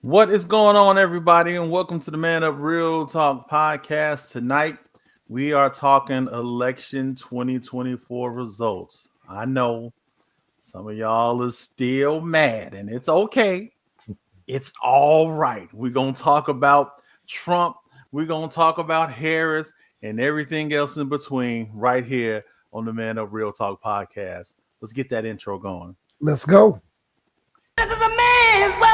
What is going on, everybody, and welcome to the Man Up Real Talk podcast. Tonight, we are talking election 2024 results. I know some of y'all is still mad, and it's okay. It's all right. We're going to talk about Trump, we're going to talk about Harris, and everything else in between right here on the Man Up Real Talk podcast. Let's get that intro going. Let's go. This is a man's world.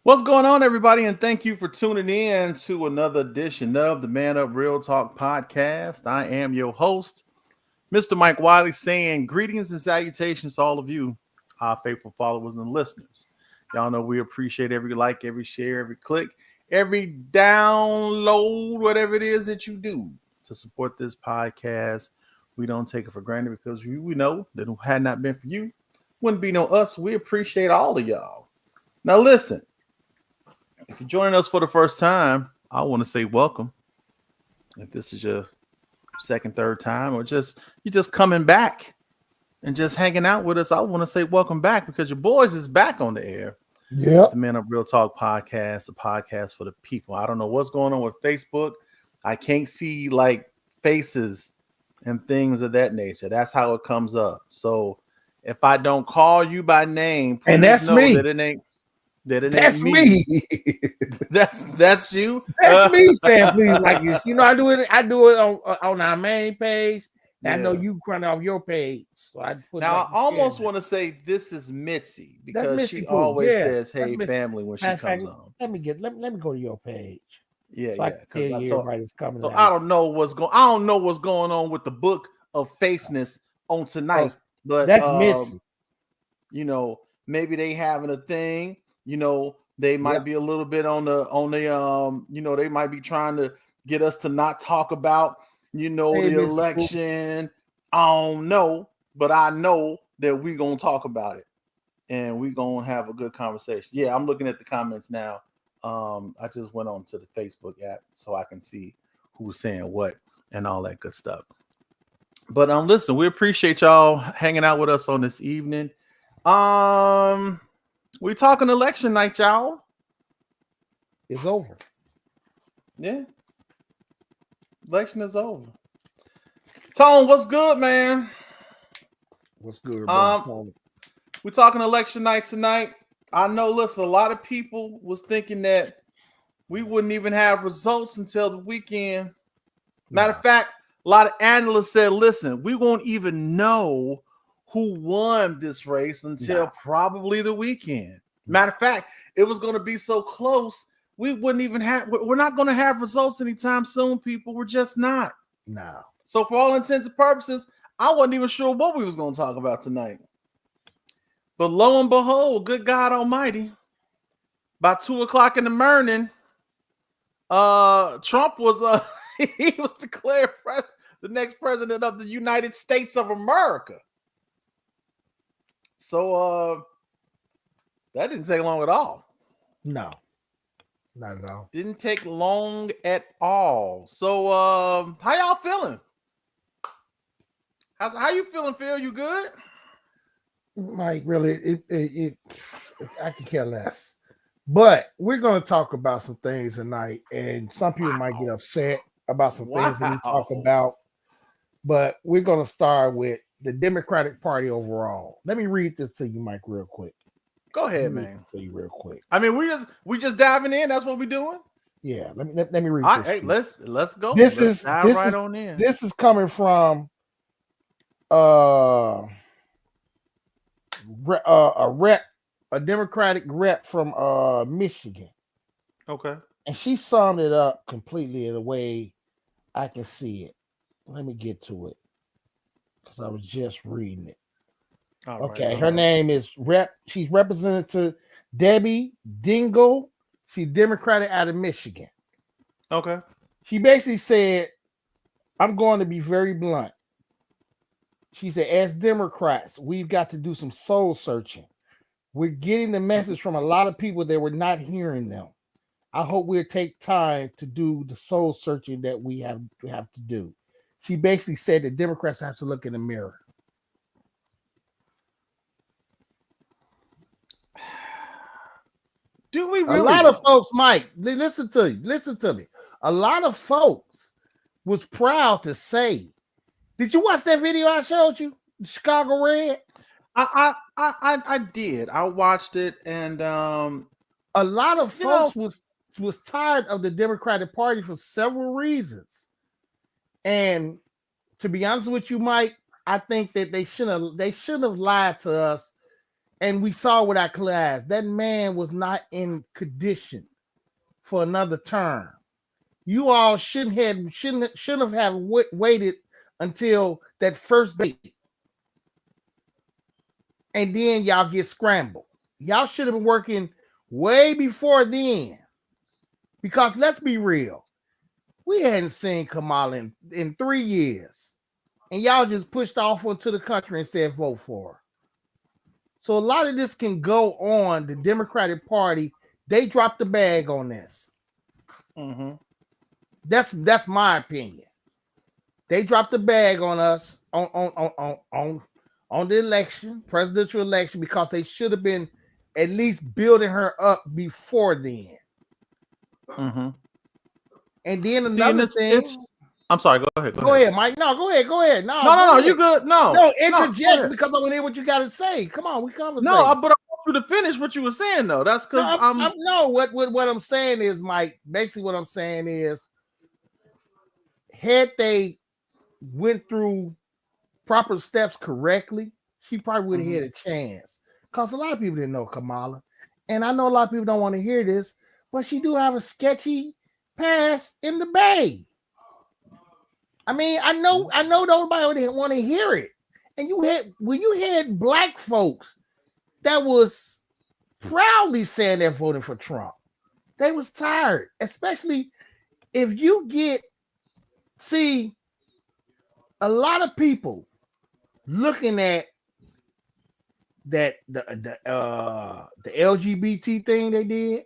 What's going on, everybody? And thank you for tuning in to another edition of the Man Up Real Talk podcast. I am your host, Mr. Mike Wiley, saying greetings and salutations to all of you, our faithful followers and listeners. Y'all know we appreciate every like, every share, every click, every download, whatever it is that you do to support this podcast. We don't take it for granted because we know that if it had not been for you, wouldn't be no us. We appreciate all of y'all. Now, listen. If you're joining us for the first time, I want to say welcome. If this is your second, third time, or just you're just coming back and just hanging out with us, I want to say welcome back because your boys is back on the air. Yep. The Man Up Real Talk podcast, a podcast for the people. I don't know what's going on with Facebook. I can't see like faces and things of that nature. That's how it comes up. So if I don't call you by name, please And that's know me. that it ain't. That's me. That's you. That's me saying please like this. You know, I do it on our main page. And I know Yeah. you run off your page. So I put Now I like almost want to say this is Mitzi because Missy she Pooh. always Yeah, says that's "Hey Missy. family" when she Matter of fact, comes on. let me go to your page. Yeah, So I yeah. can tell you everybody that's coming So out. I don't know what's going. I don't know what's going on with the book of faceness on tonight, but That's Missy. you know, maybe they having a thing. You know, they might Yep. be a little bit on the you know, they might be trying to get us to not talk about, Hey, the Missy Pooh. election. I don't know, but I know that we're gonna talk about it and we're gonna have a good conversation. Yeah, I'm looking at the comments now. I just went on to the Facebook app so I can see who's saying what and all that good stuff. But listen, we appreciate y'all hanging out with us on this evening. We talking election night, y'all. It's over. Yeah, election is over. Tone, what's good, man? What's good, brother? Um, we talking election night tonight. I know, listen, a lot of people was thinking that we wouldn't even have results until the weekend. Matter of fact, a lot of analysts said, listen, we won't even know who won this race until probably the weekend. Matter of fact, it was going to be so close, we wouldn't even have, we're not going to have results anytime soon, people. We're just not. No. So for all intents and purposes, I wasn't even sure what we was going to talk about tonight. But lo and behold, good God Almighty, by 2:00 in the morning, Trump was he was declared the next president of the United States of America. So that didn't take long at all. No. Not at all. Didn't take long at all. So how y'all feeling? How you feeling, Phil? You good? Mike, really, it I can care less. But we're going to talk about some things tonight, and some people might get upset about some things that we talk about. But we're going to start with the Democratic Party overall. Let me read this to you, Mike, real quick. Go ahead, man. To you real quick. I mean, we just diving in. That's what we're doing. Yeah, let me read All this. right, hey, let's go. This let's is dive this right is on in. this is coming from a Democratic rep from Michigan. Okay. And she summed it up completely in a way I can see it. Let me get to it because I was just reading it. All right. Okay, All her right. name is She's Representative Debbie Dingell. She's Democratic out of Michigan. Okay. She basically said, "I'm going to be very blunt." She said, "As Democrats, we've got to do some soul searching. We're getting the message from a lot of people that we're not hearing them. I hope we'll take time to do the soul searching that we have to do." She basically said that Democrats have to look in the mirror. Do we A really? lot of folks, Mike, listen to me. A lot of folks was proud to say, did you watch that video I showed you? Chicago Red? I did. I watched it, and A lot of you know, folks was tired of the Democratic Party for several reasons. And to be honest with you, Mike, I think that they shouldn't have lied to us. And we saw with our class that man was not in condition for another term. You all shouldn't have waited until that first debate, and then y'all get scrambled. Y'all should have been working way before then, because let's be real, we hadn't seen Kamala in 3 years, and y'all just pushed off into the country and said vote for her. So a lot of this can go on. The Democratic Party, they dropped the bag on this. mm-hmm. That's my opinion. They dropped the bag on us on the election, presidential election, because they should have been at least building her up before then. Mm-hmm. And then See, another thing. I'm sorry. Go ahead. Go ahead, Mike. No, go ahead. No. You good? No, interject because I want to hear what you got to say. Come on, we conversate. No, but I want you to finish what you were saying, though. That's because what I'm saying is, Mike. Basically, what I'm saying is, had they went through proper steps correctly, she probably would have had a chance. Because a lot of people didn't know Kamala, and I know a lot of people don't want to hear this, but she do have a sketchy past in the Bay. I mean, I know nobody didn't want to hear it. And you had black folks that was proudly saying they're voting for Trump. They was tired, especially if you see a lot of people looking at that the LGBT thing they did.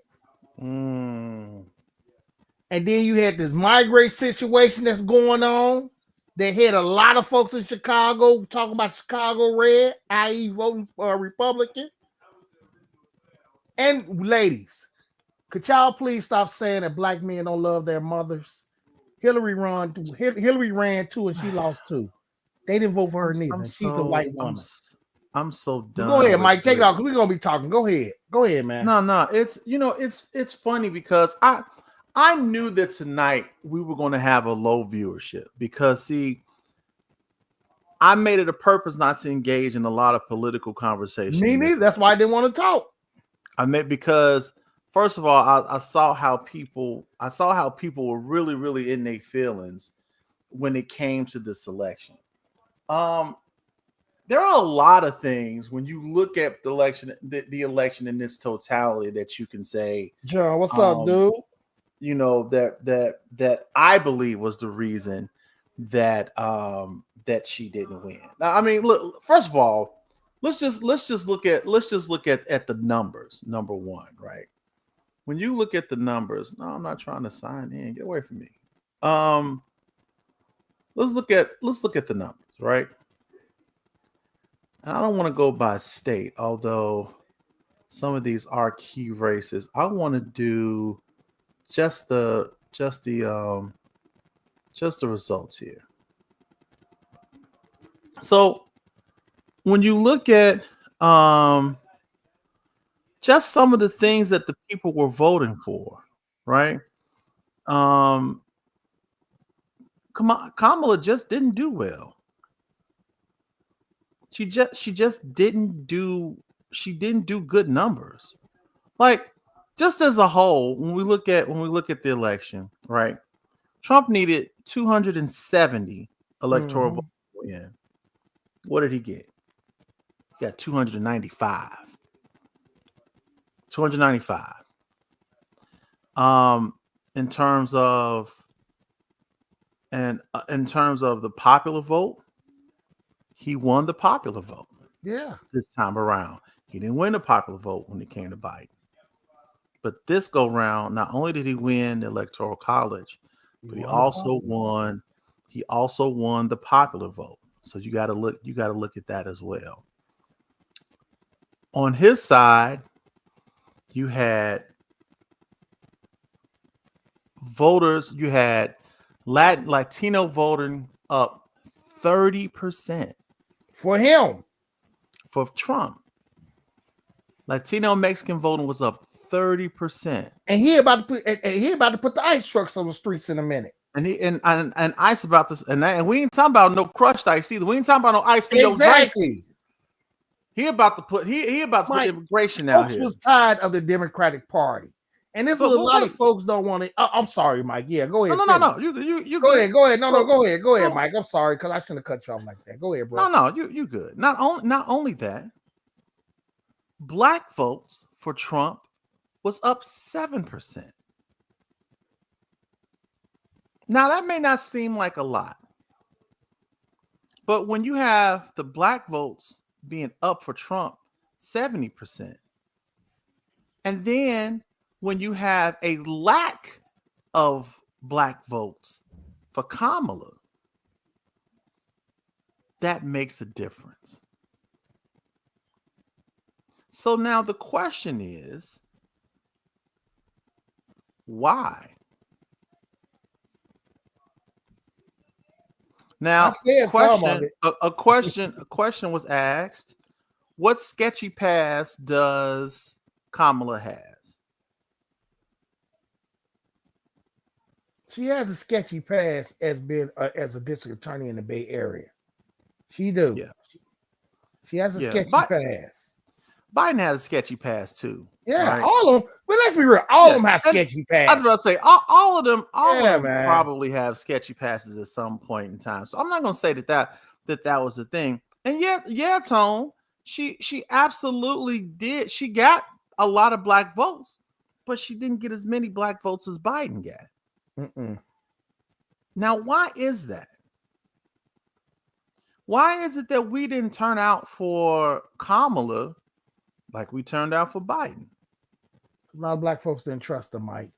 And then you had this migrate situation that's going on. They had a lot of folks in Chicago talking about Chicago Red, i.e. voting for a Republican. And ladies, could y'all please stop saying that black men don't love their mothers? Hillary ran too, and she lost too. They didn't vote for her neither. She's a white woman. I'm so done. Go ahead, Mike. Take it off because we're gonna be talking. Go ahead, man. No. It's funny because I knew that tonight we were going to have a low viewership because, see, I made it a purpose not to engage in a lot of political conversation. Me neither. That's why I didn't want to talk. Because first of all, I saw how people were really, really in their feelings when it came to this election. There are a lot of things when you look at the election in this totality that you can say, John, what's up, dude? You know, that I believe was the reason that she didn't win. Now, I mean, look, first of all, let's just look at the numbers. Number one, right? When you look at the numbers, no, I'm not trying to sign in. Get away from me. Let's look at the numbers, right? And I don't want to go by state, although some of these are key races. I want to do just the results here. So when you look at just some of the things that the people were voting for, right? Kamala just didn't do well. She just didn't do good numbers. Like, just as a whole, when we look at the election, right? Trump needed 270 electoral votes to win. What did he get? He got 295. 295. In terms of the popular vote, he won the popular vote. Yeah. This time around, he didn't win the popular vote when it came to Biden. But this go round, not only did he win the Electoral College, but he also won the popular vote. So you got to look at that as well. On his side, you had voters, you had Latino voting up 30% for him. For Trump. Latino Mexican voting was up 30%. And he about to put the ice trucks on the streets in a minute. And ice about this, and we ain't talking about no crushed ice either. We ain't talking about no ice for your drink. He about to put immigration out here. Folks was tired of the Democratic Party. And this is what a lot of folks don't want to. I'm sorry, Mike. Yeah, go ahead. No. You go ahead. Go ahead. No, go ahead. Go ahead, Mike. I'm sorry because I shouldn't have cut you off like that. Go ahead, bro. No, you good. Not only that, black votes for Trump was up 7%. Now that may not seem like a lot, but when you have the black votes being up for Trump 70%, and then when you have a lack of black votes for Kamala, that makes a difference. So now the question is, why? Now, a question was asked: what sketchy past does Kamala have? She has a sketchy past as being as a district attorney in the Bay Area. She do. Yeah. She has a sketchy past. Biden has a sketchy past too. Yeah, right? All of them. But let's be real, all of them have sketchy past. I was about to say all of them probably have sketchy passes at some point in time. So I'm not going to say that was the thing. And yeah, Tone, she absolutely did. She got a lot of black votes, but she didn't get as many black votes as Biden got. Now, why is that? Why is it that we didn't turn out for Kamala like we turned out for Biden? A lot of black folks didn't trust her, Mike.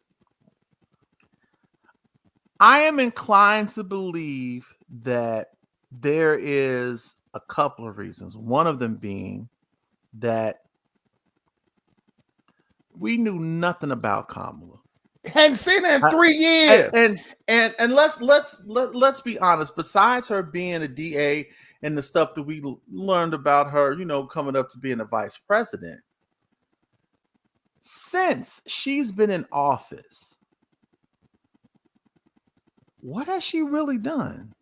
I am inclined to believe that there is a couple of reasons. One of them being that we knew nothing about Kamala. Hadn't seen her in 3 years. And let's be honest. Besides her being a DA and the stuff that we learned about her, coming up to being a vice president, since she's been in office, what has she really done?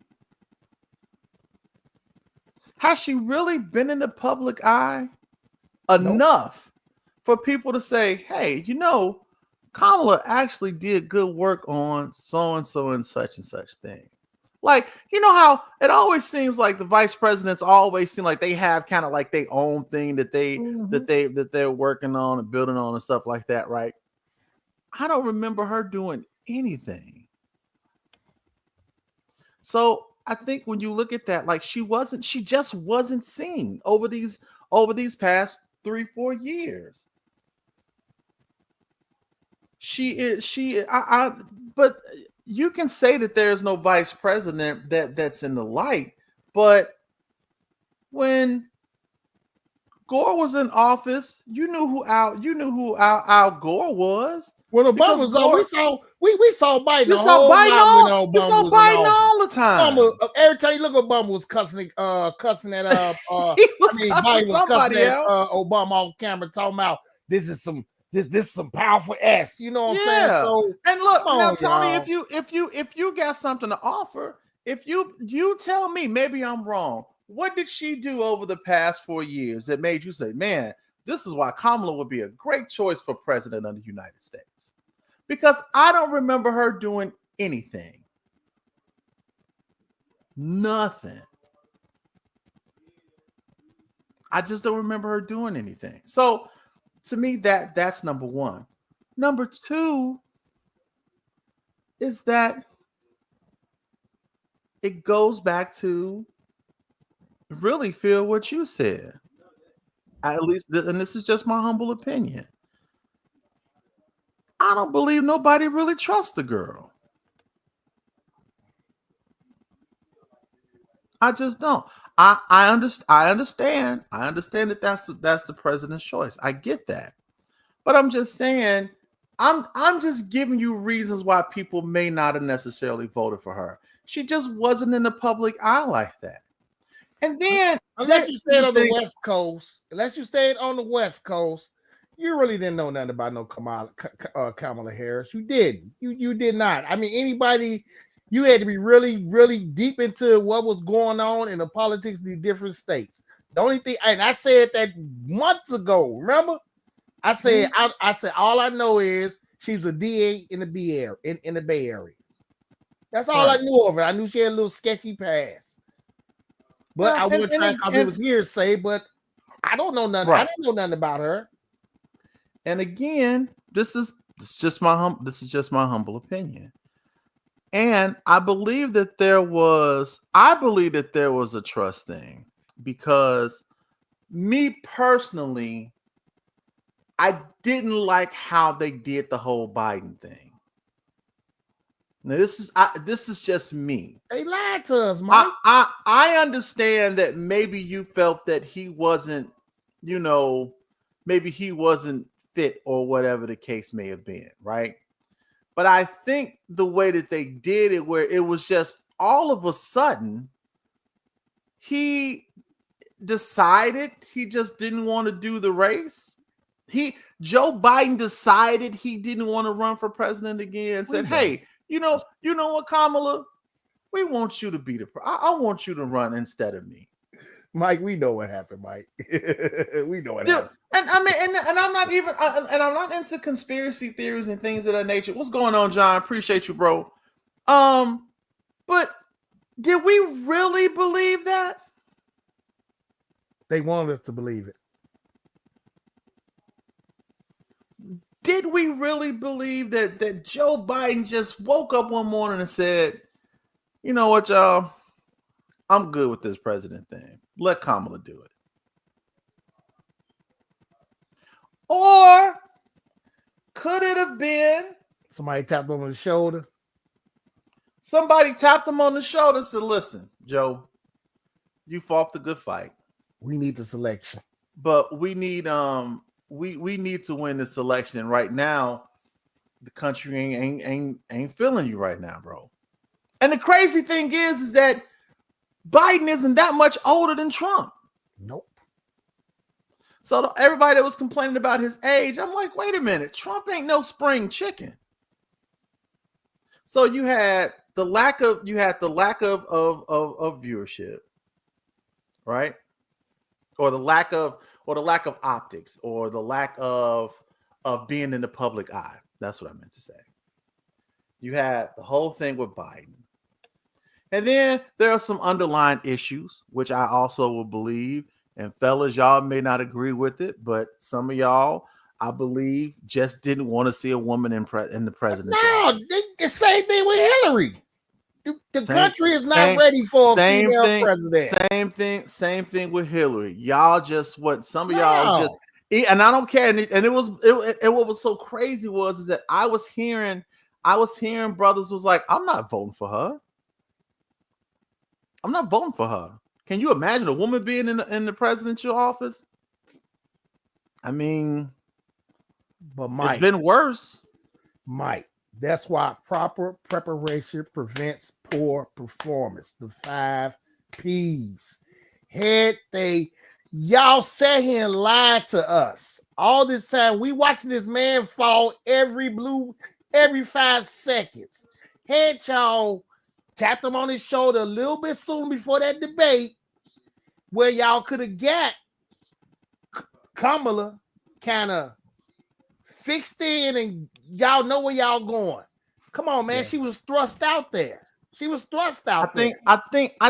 Has she really been in the public eye enough for people to say, hey, Kamala actually did good work on so-and-so and such thing? Like, how it always seems like the vice presidents always seem like they have kind of like their own thing that they're working on and building on and stuff like that, right? I don't remember her doing anything. So I think when you look at that, like she just wasn't seen over these past 3-4 years. But you can say that there's no vice president that's in the light, but when Gore was in office, you knew who Al Gore was. When Obama was on, we saw Biden. We saw Biden all the time. Every time you look, Obama was cussing at Biden was cussing at Obama off camera, talking about this is some powerful ass. You know what I'm saying? So, and look, now Tony, if you got something to offer, if you tell me, maybe I'm wrong. What did she do over the past 4 years that made you say, man, this is why Kamala would be a great choice for president of the United States. Because I don't remember her doing anything. Nothing. I just don't remember her doing anything. So to me, that's number one. Number two is that it goes back to really feel what you said. At least, and this is just my humble opinion. I don't believe nobody really trusts the girl. I just don't. I understand. I understand that that's the president's choice. I get that. But I'm just saying, I'm just giving you reasons why people may not have necessarily voted for her. She just wasn't in the public eye like that. And then unless you stayed on the West Coast, you really didn't know nothing about no Kamala Harris. You didn't. You did not. I mean, anybody, you had to be really, really deep into what was going on in the politics of the different states. The only thing, and I said that months ago, remember? I said, I said, all I know is she was a DA in the Bay Area, in the Bay Area. That's all I knew of her. I knew she had a little sketchy past. But I wasn't trying because it was hearsay, but I don't know nothing. I didn't know nothing about her. And again, this is just my humble opinion. And I believe that there was a trust thing, because me personally, I didn't like how they did the whole Biden thing. Now this is just me. They lied to us, Mike. I understand that maybe you felt that he wasn't, maybe he wasn't fit or whatever the case may have been, right? But I think the way that they did it, where it was just all of a sudden, he decided he just didn't want to do the race. Joe Biden decided he didn't want to run for president again and said, hey, you know what, Kamala, we want you to be I want you to run instead of me. Mike, we know what happened, Mike. We know what happened. And I mean, and I'm not even, and I'm not into conspiracy theories and things of that nature. What's going on, John? Appreciate you, bro. But did we really believe that? They wanted us to believe it. Did we really believe that Joe Biden just woke up one morning and said, you know what, y'all? I'm good with this president thing. Let Kamala do it. Or could it have been somebody tapped him on the shoulder? Somebody tapped him on the shoulder and said, listen, Joe, you fought the good fight. We need the selection. But we need we need to win this election. And right now, the country ain't feeling you right now, bro. And the crazy thing is that Biden isn't that much older than Trump. Nope. So everybody that was complaining about his age, I'm like, wait a minute, Trump ain't no spring chicken. So you had the lack of viewership, right? Or the lack of optics, or the lack of being in the public eye. That's what I meant to say. You had the whole thing with Biden. And then there are some underlying issues, which I also will believe. And fellas, y'all may not agree with it, but some of y'all, I believe, just didn't want to see a woman in the presidency. No, the same thing with Hillary. The country is not ready for a female president. Same thing with Hillary. Y'all just some of y'all just, and I don't care. And what was so crazy is that I was hearing brothers was like, I'm not voting for her. I'm not voting for her. Can you imagine a woman being in the presidential office? I mean, but Mike, it's been worse. Mike, that's why proper preparation prevents poor performance. The 5 P's. Y'all sat here and lied to us all this time. We watching this man fall every 5 seconds. Had y'all tapped him on his shoulder a little bit soon before that debate, where y'all could have got Kamala kind of fixed in and y'all know where y'all going. Come on, man. Yeah. She was thrust out there. She was thrust out there. I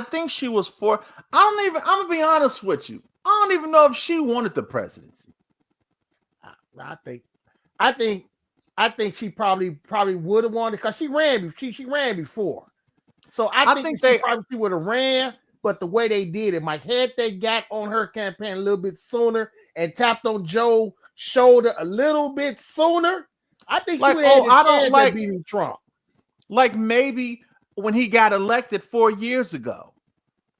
think she was for. I'm gonna be honest with you. I don't even know if she wanted the presidency. I think she probably would have wanted because she ran before. So I think she would have ran, but the way they did it, Mike, had they got on her campaign a little bit sooner and tapped on Joe's shoulder a little bit sooner, I think she would have had a chance at beating Trump. Like maybe when he got elected 4 years ago,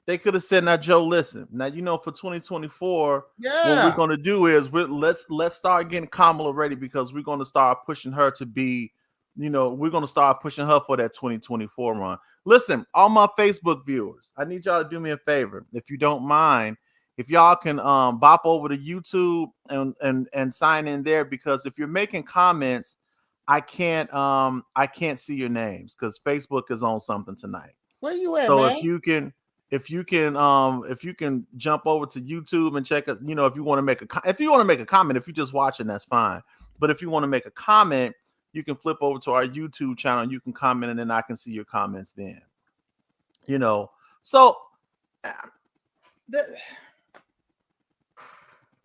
they could have said, "Now, Joe, listen. Now, for 2024, what we're going to do is let's start getting Kamala ready because we're going to start pushing her to be, we're going to start pushing her for that 2024 run." Listen, all my Facebook viewers, I need y'all to do me a favor, if you don't mind, if y'all can bop over to YouTube and sign in there, because if you're making comments, I can't see your names because Facebook is on something tonight. Where you at, so man? if you can jump over to YouTube and check it, if you want to make a comment, if you're just watching, that's fine. But if you want to make a comment, you can flip over to our YouTube channel and you can comment, and then I can see your comments then. So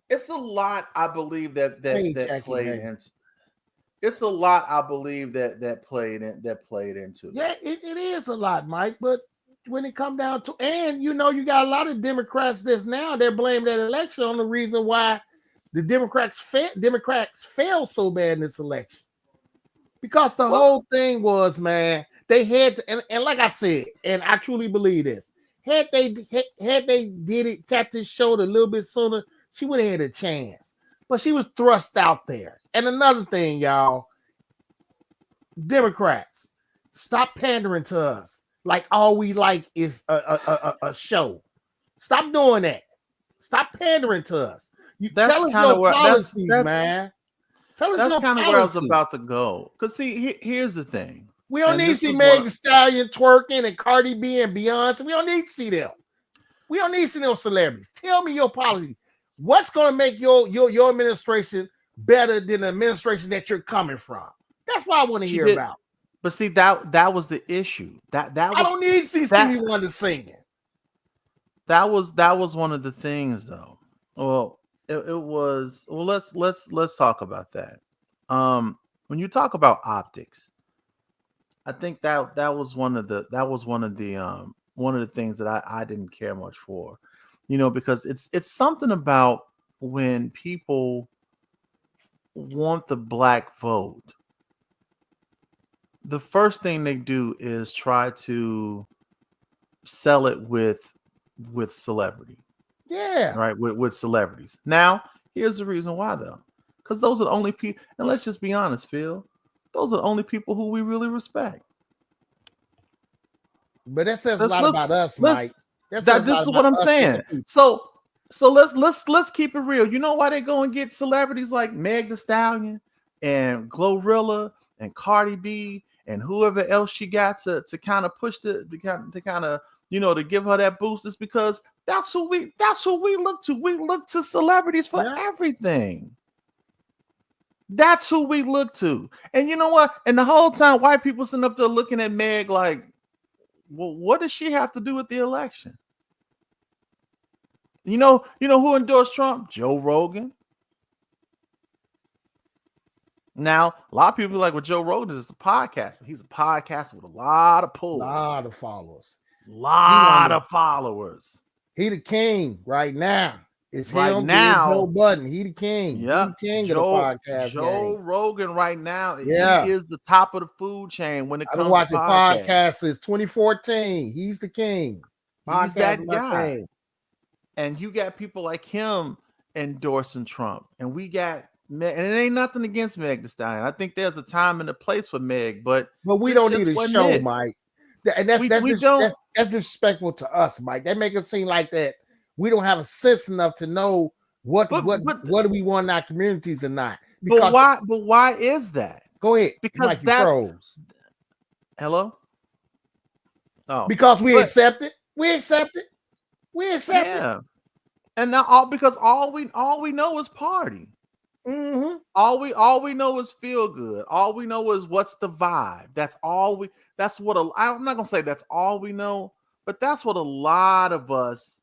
it's a lot, I believe, that played into. It's a lot, I believe, that played into. Yeah, it is a lot, Mike. But when it comes down to, and you got a lot of Democrats they're blaming that election on the reason why the Democrats failed so bad in this election. Because the whole thing was, man, they had to, and like I said, and I truly believe this, had they did it, tapped his shoulder a little bit sooner, she would have had a chance. But she was thrust out there. And another thing, y'all, Democrats, stop pandering to us like all we like is a show. Stop doing that. Stop pandering to us. That's kind of where policies, man. That's kind of where I was about to go. Because see, here's the thing. We don't need to see Meg Thee Stallion twerking and Cardi B and Beyonce. We don't need to see them. We don't need to see those celebrities. Tell me your policy. What's going to make your administration better than the administration that you're coming from? That's what I want to hear about. But see, that was the issue. That was, I don't need to see Stevie Wonder singing. That was one of the things, though. Well, it was. Well, let's talk about that. When you talk about optics, I think that was one of the things that I didn't care much for, because it's something about when people want the black vote, the first thing they do is try to sell it with celebrity. Yeah. Right. With celebrities. Now, here's the reason why, though. Because those are the only people, and let's just be honest, Phil, those are the only people who we really respect. But that says a lot about us, Mike. This is what I'm saying. So let's keep it real. You know why they go and get celebrities like Meg Thee Stallion and Glorilla and Cardi B and whoever else she got to kind of push to give her that boost? Is because that's who we look to. We look to celebrities for everything. That's who we look to. And you know what? And the whole time, white people sitting up there looking at Meg like, well, what does she have to do with the election? You know who endorsed Trump? Joe Rogan. Now, a lot of people are like, well, Joe Rogan is a podcast, but he's a podcast with a lot of pull. A lot of followers. He the king right now. It's right him, now. Joe Budden. He the king. Yeah, he the king of the podcast. Joe Rogan right now. Yeah. He is the top of the food chain when it comes to watching podcasts since 2014. He's the king. He's that guy. And you got people like him endorsing Trump, and we got Meg, and it ain't nothing against Meg Thee Stallion. I think there's a time and a place for Meg, but we don't need a show, Mike. And that's disrespectful to us, Mike. That makes us feel like that we don't have a sense enough to know what do we want in our communities or not. But why is that? Go ahead. Because Mike, that's froze. Hello? Oh. Because we accept it. We accept it. We accept it. And now all we know is party. Mm-hmm. All we know is feel good. All we know is what's the vibe. I'm not gonna say that's all we know, but that's what a lot of us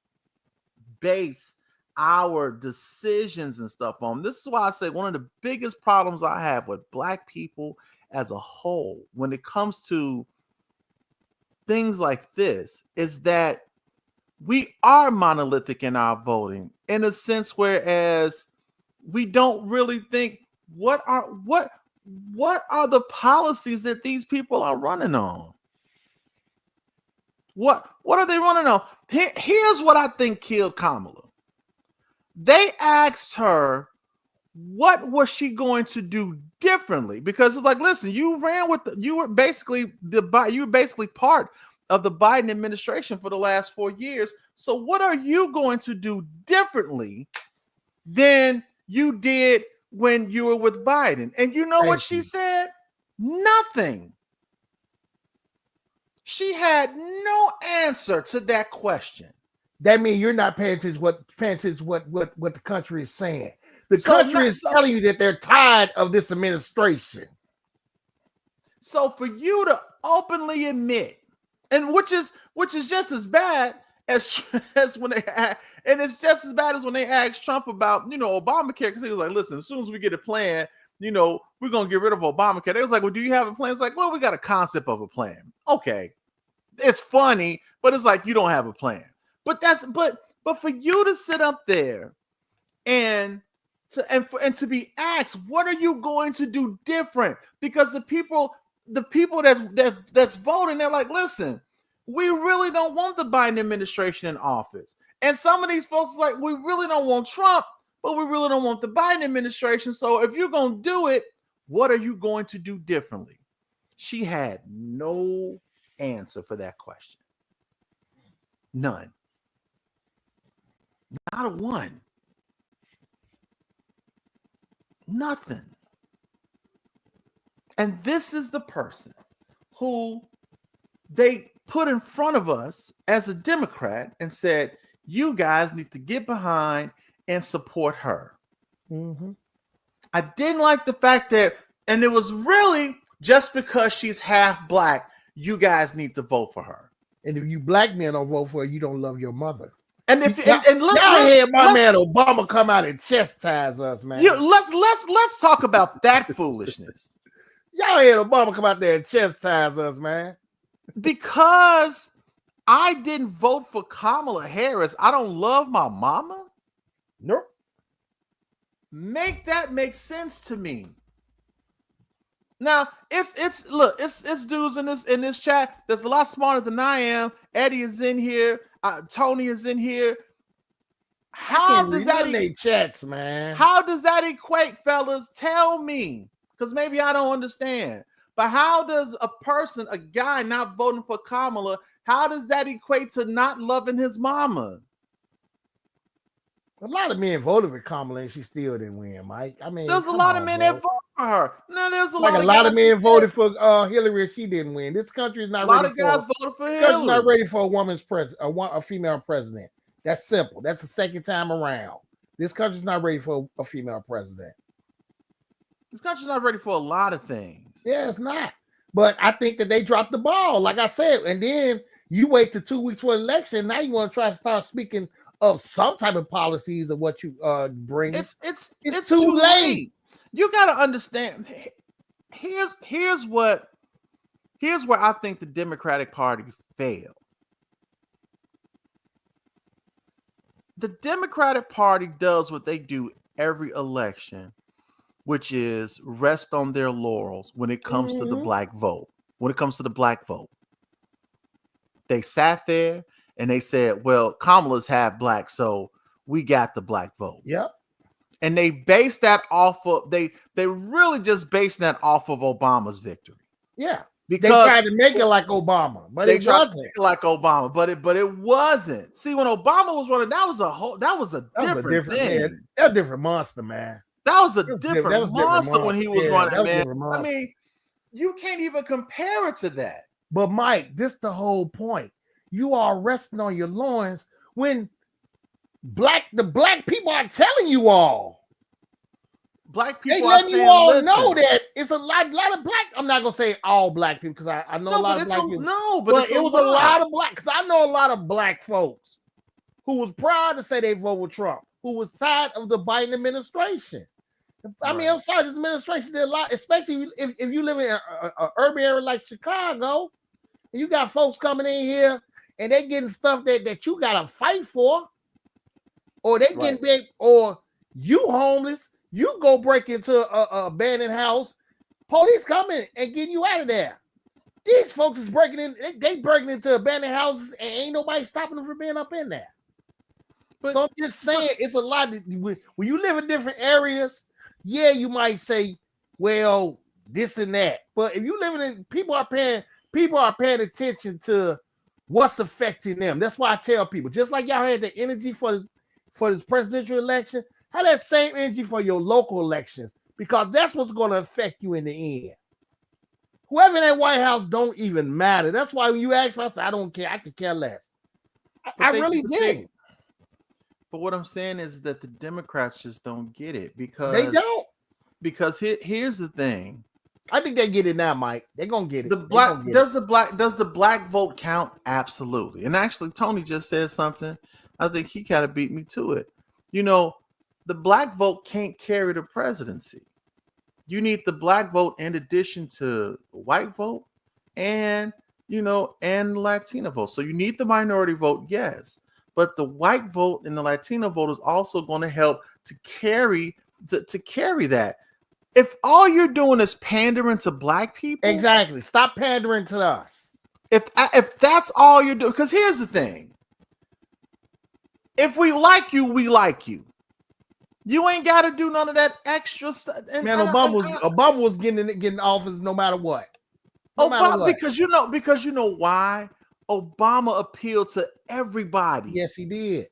base our decisions and stuff on. This is why I say one of the biggest problems I have with Black people as a whole when it comes to things like this is that we are monolithic in our voting in a sense, whereas we don't really think what are the policies that these people are running on. What are they running on? Here's what I think killed Kamala. They asked her what was she going to do differently, because it's like, listen, you were basically part of the Biden administration for the last 4 years. So what are you going to do differently than you did when you were with Biden? And you know what she said? Nothing. She had no answer to that question. That means you're not paying attention what the country is saying. The country is telling you that they're tired of this administration. So for you to openly admit, and which is just as bad as when they and it's just as bad as when they asked Trump about Obamacare, because he was like, listen, as soon as we get a plan, we're gonna get rid of Obamacare. They was like, well, do you have a plan? It's like, well, we got a concept of a plan. Okay, it's funny, but it's like you don't have a plan. But for you to sit up there and to be asked, what are you going to do different? Because the people that's voting, they're like, listen, we really don't want the Biden administration in office. And some of these folks are like, we really don't want Trump, but we really don't want the Biden administration. So if you're going to do it, what are you going to do differently? She had no answer for that question. None. Not a one. Nothing. And this is the person who they put in front of us as a Democrat and said, you guys need to get behind and support her. Mm-hmm. I didn't like the fact that, and it was really just because she's half Black, you guys need to vote for her. And if you Black men don't vote for her, you don't love your mother. And if y'all hear my man Obama come out and chastise us, man. Let's talk about that foolishness. Y'all hear Obama come out there and chastise us, man. Because I didn't vote for Kamala Harris, I don't love my mama? Nope. Make that make sense to me. Now, it's dudes in this chat that's a lot smarter than I am. Eddie is in here. Tony is in here. How does that chats, man? How does that equate, fellas? Tell me, because maybe I don't understand. But how does a guy not voting for Kamala, how does that equate to not loving his mama? A lot of men voted for Kamala and she still didn't win, Mike. I mean, there's a lot of men that voted for her. No, there's a lot of men voted for Hillary and she didn't win. This country is not ready. A lot of guys voted for Hillary. This country's not ready for a woman's president, a female president. That's simple. That's the second time around. This country's not ready for a female president. This country's not ready for a lot of things. Yeah, it's not. But I think that they dropped the ball, like I said. And then you wait till 2 weeks for the election. Now you want to try to start speaking of some type of policies of what you bring. It's too late. You got to understand. Here's where I think the Democratic Party failed. The Democratic Party does what they do every election, which is rest on their laurels when it comes to the Black vote. When it comes to the Black vote, they sat there and they said, well, Kamala's half Black, so we got the Black vote. Yep. And they based that off of, they really just based that off of Obama's victory. Yeah. Because they tried to make it like Obama, but it wasn't like Obama, but it wasn't. See, when Obama was running, that was a different thing. Man. That was a different monster, man. That was a different monster when he was running, man. I mean, you can't even compare it to that. But Mike, this is the whole point. You are resting on your loins when the black people are telling you all. Black They people are letting saying, you all listen, know that it's a lot of black. I'm not gonna say all black people because I know a lot of black people. but it was a lot of black because I know a lot of black folks who was proud to say they vote with Trump, who was tired of the Biden administration. I mean, I'm sorry, this administration did a lot, especially if you live in an urban area like Chicago, and you got folks coming in here and they getting stuff that you gotta fight for, or they getting big, or you homeless, you go break into a abandoned house, police coming and getting you out of there. These folks is breaking in, they breaking into abandoned houses and ain't nobody stopping them from being up in there. So I'm just saying, it's a lot. When you live in different areas, yeah, you might say, well, this and that. But if you live in, people are paying attention to what's affecting them. That's why I tell people, just like y'all had the energy for this presidential election, have that same energy for your local elections, because that's what's going to affect you in the end. Whoever in that White House don't even matter. That's why when you ask me, I say, I don't care. I could care less. I really did. But what I'm saying is that the Democrats just don't get it because they don't. Because here's the thing. I think they get it now, Mike. They're gonna get it. Does the black vote count? Absolutely. And actually, Tony just said something. I think he kind of beat me to it. You know, the black vote can't carry the presidency. You need the black vote in addition to the white vote and and Latino vote. So you need the minority vote, yes. But the white vote and the Latino vote is also going to help to carry that. If all you're doing is pandering to black people, exactly. Stop pandering to us. If that's all you're doing, because here's the thing: if we like you, we like you. You ain't got to do none of that extra stuff. Man, Obama was getting office no matter what. Because you know why? Obama appealed to everybody. Yes, he did.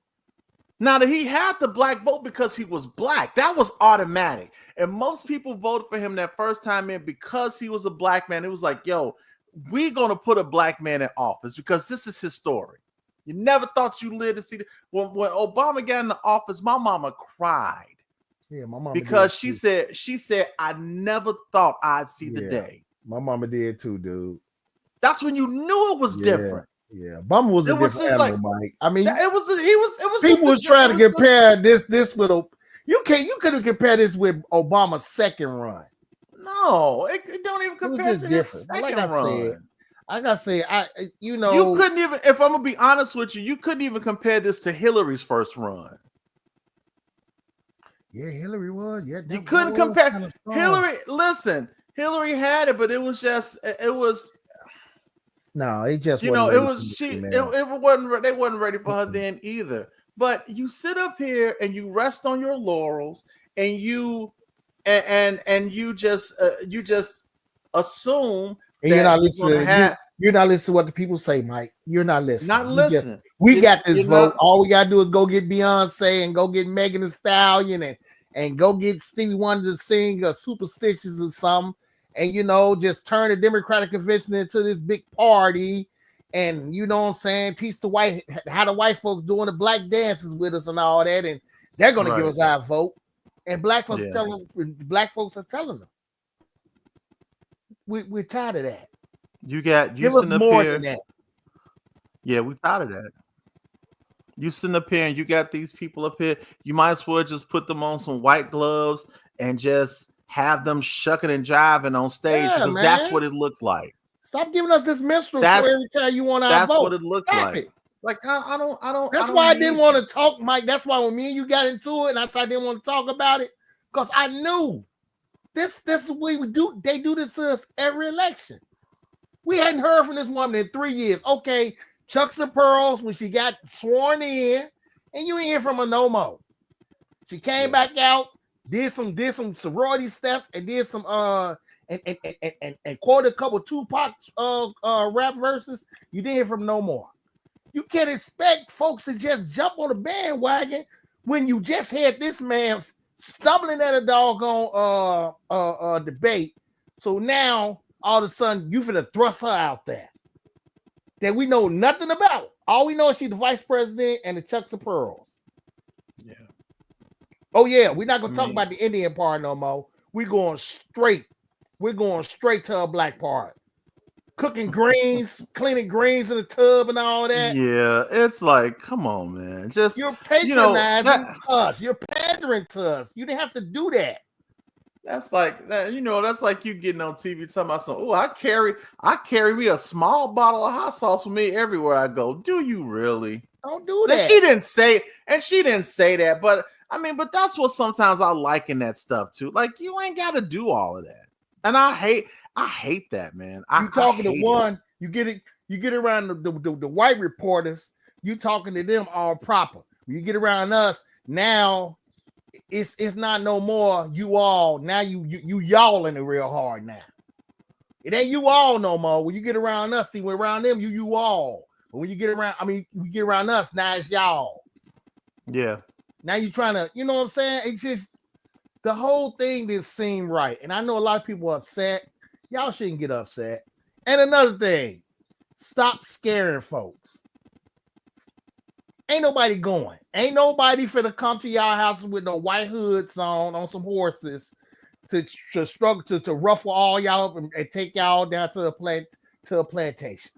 Now that he had the black vote because he was black, that was automatic. And most people voted for him that first time in because he was a black man. It was like, yo, we're going to put a black man in office because this is historic. You never thought you lived to see when Obama got in the office, my mama cried. Yeah, my mama because she said, I never thought I'd see the day. My mama did too, dude. That's when you knew it was different. Yeah, Obama was a different animal, Mike. I mean, it was. People was trying to compare this with you couldn't compare this with Obama's second run. No, it don't even compare to his second run. Like I say, you couldn't even. If I'm gonna be honest with you, you couldn't even compare this to Hillary's first run. Yeah, Hillary was. Yeah, you couldn't compare Hillary. Listen, Hillary had it, but it was. No, it just it wasn't. They wasn't ready for her then either. But you sit up here and you rest on your laurels, and you just assume. And you're not listening. You're not listening to what the people say, Mike. You're not listening. Not listening. We got this vote. All we gotta do is go get Beyonce and go get Megan Thee Stallion and go get Stevie Wonder to sing Superstitious or something. And just turn the Democratic convention into this big party, and you know what I'm saying, teach how the white folks doing the black dances with us and all that, and they're gonna give us our vote. And black folks are telling them. We're tired of that. Give us more than that. Yeah, we're tired of that. You sitting up here and you got these people up here. You might as well just put them on some white gloves and just have them shucking and jiving on stage because that's what it looked like. Stop giving us this minstrel every time you want our vote. That's what it looked like. Like I don't. That's why I didn't want to talk, Mike. That's why when me and you got into it, and I didn't want to talk about it because I knew this is what we do. They do this to us every election. We hadn't heard from this woman in 3 years. Okay, Chucks and Pearls when she got sworn in, and you ain't hear from her no more. She came back out. Did some sorority steps and did some and quoted a couple Tupac rap verses. You didn't hear from no more. You can't expect folks to just jump on the bandwagon when you just had this man stumbling at a doggone debate. So now all of a sudden you finna thrust her out there that we know nothing about. All we know is she's the vice president and the Chucks and Pearls. Oh yeah, we're not gonna I talk mean- about the Indian part no more. We're going straight to a black part. Cooking greens, cleaning greens in the tub and all that. Yeah, it's like, come on, man. Just You're you know, patronizing us. You're pandering to us. You didn't have to do that. that's like that, that's like you getting on TV talking about some, oh, I carry me a small bottle of hot sauce with me everywhere I go. Do you really? Don't do And that. she didn't say that, but I mean, but that's what sometimes I like in that stuff too. Like, you ain't got to do all of that. And I hate that, man. You talking to hate one, you get around the white reporters, you talking to them all proper. When you get around us, now it's not no more you all. Now you y'all in it real hard now. It ain't you all no more. When you get around us, see, when around them, you all. But when you get around, you get around us, now it's y'all. Yeah. Now you trying to, you know what I'm saying? It's just the whole thing didn't seem right. And I know a lot of people are upset. Y'all shouldn't get upset. And another thing, stop scaring folks. Ain't nobody going. Ain't nobody finna come to y'all houses with no white hoods on some horses to struggle to ruffle all y'all up and take y'all down to a plantation.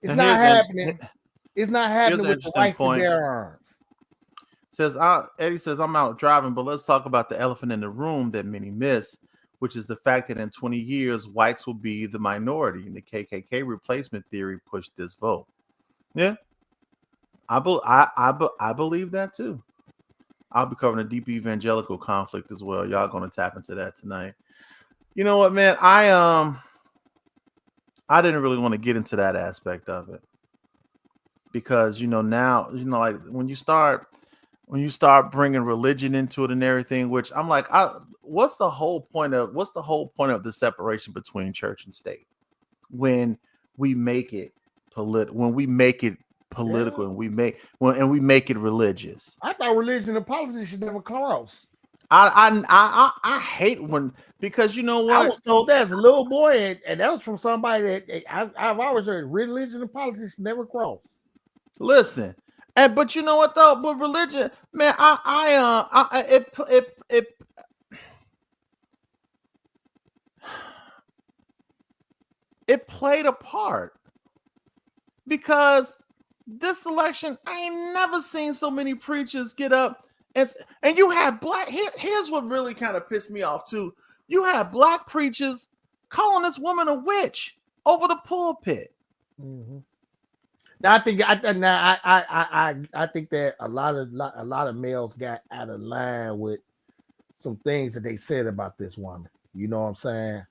It's And not here's an- happening. It's not happening with the interesting whites and point. bear arms. Eddie says, I'm out driving, but let's talk about the elephant in the room that many miss, which is the fact that in 20 years, whites will be the minority, and the KKK replacement theory pushed this vote. Yeah, I believe that too. I'll be covering a deep evangelical conflict as well. Y'all going to tap into that tonight. You know what, man? I didn't really want to get into that aspect of it because now like when you start bringing religion into it and everything, which I'm like, what's the whole point of the separation between church and state when we make it political, and we make it religious? I thought religion and politics should never cross. I hate when, because you know what? I was told that as a little boy, and that was from somebody that I've always heard religion and politics never cross. Listen, but you know what though? But religion, man, it played a part, because this election, I ain't never seen so many preachers get up and you have black. Here's what really kind of pissed me off too. You have black preachers calling this woman a witch over the pulpit. Mm-hmm. Now I think that a lot of males got out of line with some things that they said about this woman. You know what I'm saying?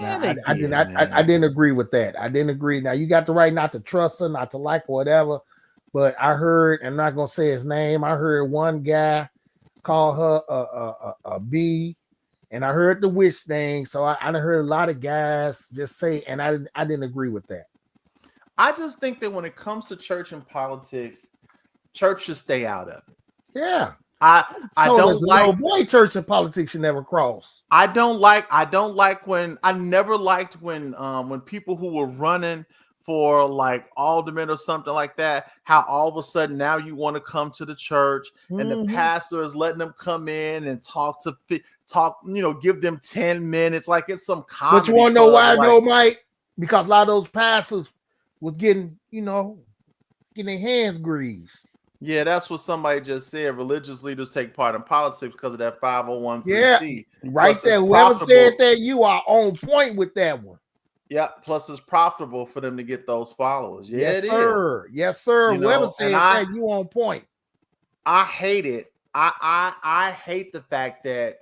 Yeah, I didn't agree with that. I didn't agree. Now you got the right not to trust her, not to like her, whatever. But I heard, I'm not gonna say his name. I heard one guy call her a B, and I heard the witch thing. So I heard a lot of guys just say, and I didn't agree with that. I just think that when it comes to church and politics, church should stay out of it. Yeah. I don't like boy church and politics should never cross. I never liked when people who were running for like alderman or something like that, how all of a sudden now you want to come to the church and the pastor is letting them come in and talk, give them 10 minutes like it's some comedy. But you want to know why I know, Mike? Because a lot of those pastors was getting their hands greased. Yeah, that's what somebody just said. Religious leaders take part in politics because of that 501c. Yeah, right there. Whoever said that, you are on point with that one. Yeah, plus it's profitable for them to get those followers. Yeah, yes, sir. Is. Yes, sir. Whoever said that, you on point. I hate it. I hate the fact that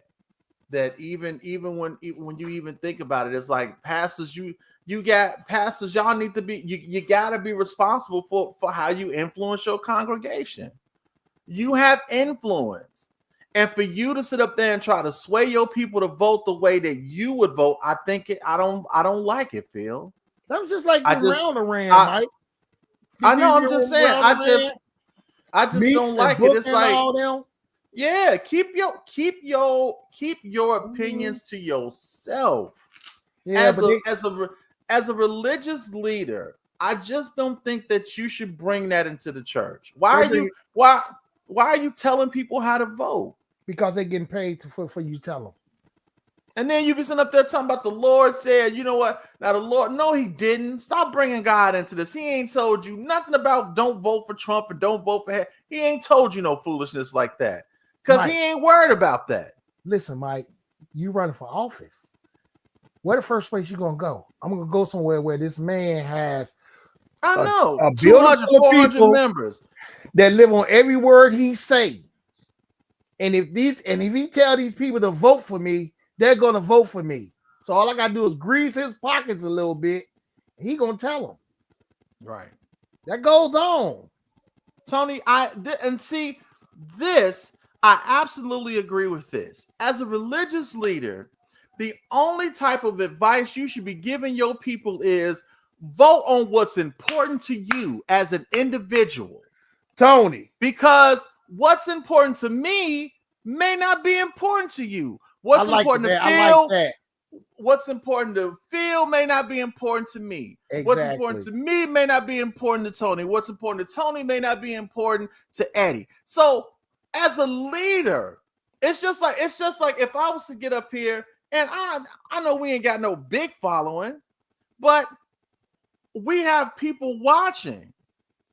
even when you even think about it, it's like pastors, you got pastors, y'all need to be, you got to be responsible for how you influence your congregation. You have influence. And for you to sit up there and try to sway your people to vote the way that you would vote, I don't like it, Phil. That was just like round around, Mike. I know, I'm just saying, I just don't like it. It's like, yeah, keep your opinions to yourself. Yeah, as a religious leader, I just don't think that you should bring that into the church. Why are you telling people how to vote? because they're getting paid for you to tell them. And then you be sitting up there talking about the Lord said, you know what? Now the Lord, no, he didn't. Stop bringing God into this. He ain't told you nothing about don't vote for Trump and don't vote for him. He ain't told you no foolishness like that because he ain't worried about that. Listen, Mike, you running for office. Where the first place you gonna go? I'm gonna go somewhere where this man has I know a 200, 400 people members that live on every word he say. And if he tell these people to vote for me, they're gonna vote for me. So all I gotta do is grease his pockets a little bit. He gonna tell them. Right. That goes on. Tony, I absolutely agree with this. As a religious leader, the only type of advice you should be giving your people is vote on what's important to you as an individual. Tony. Because what's important to me may not be important to you. What's important to feel may not be important to me. Exactly. What's important to me may not be important to Tony. What's important to Tony may not be important to Eddie. So as a leader, it's just like if I was to get up here, and I know we ain't got no big following, but we have people watching.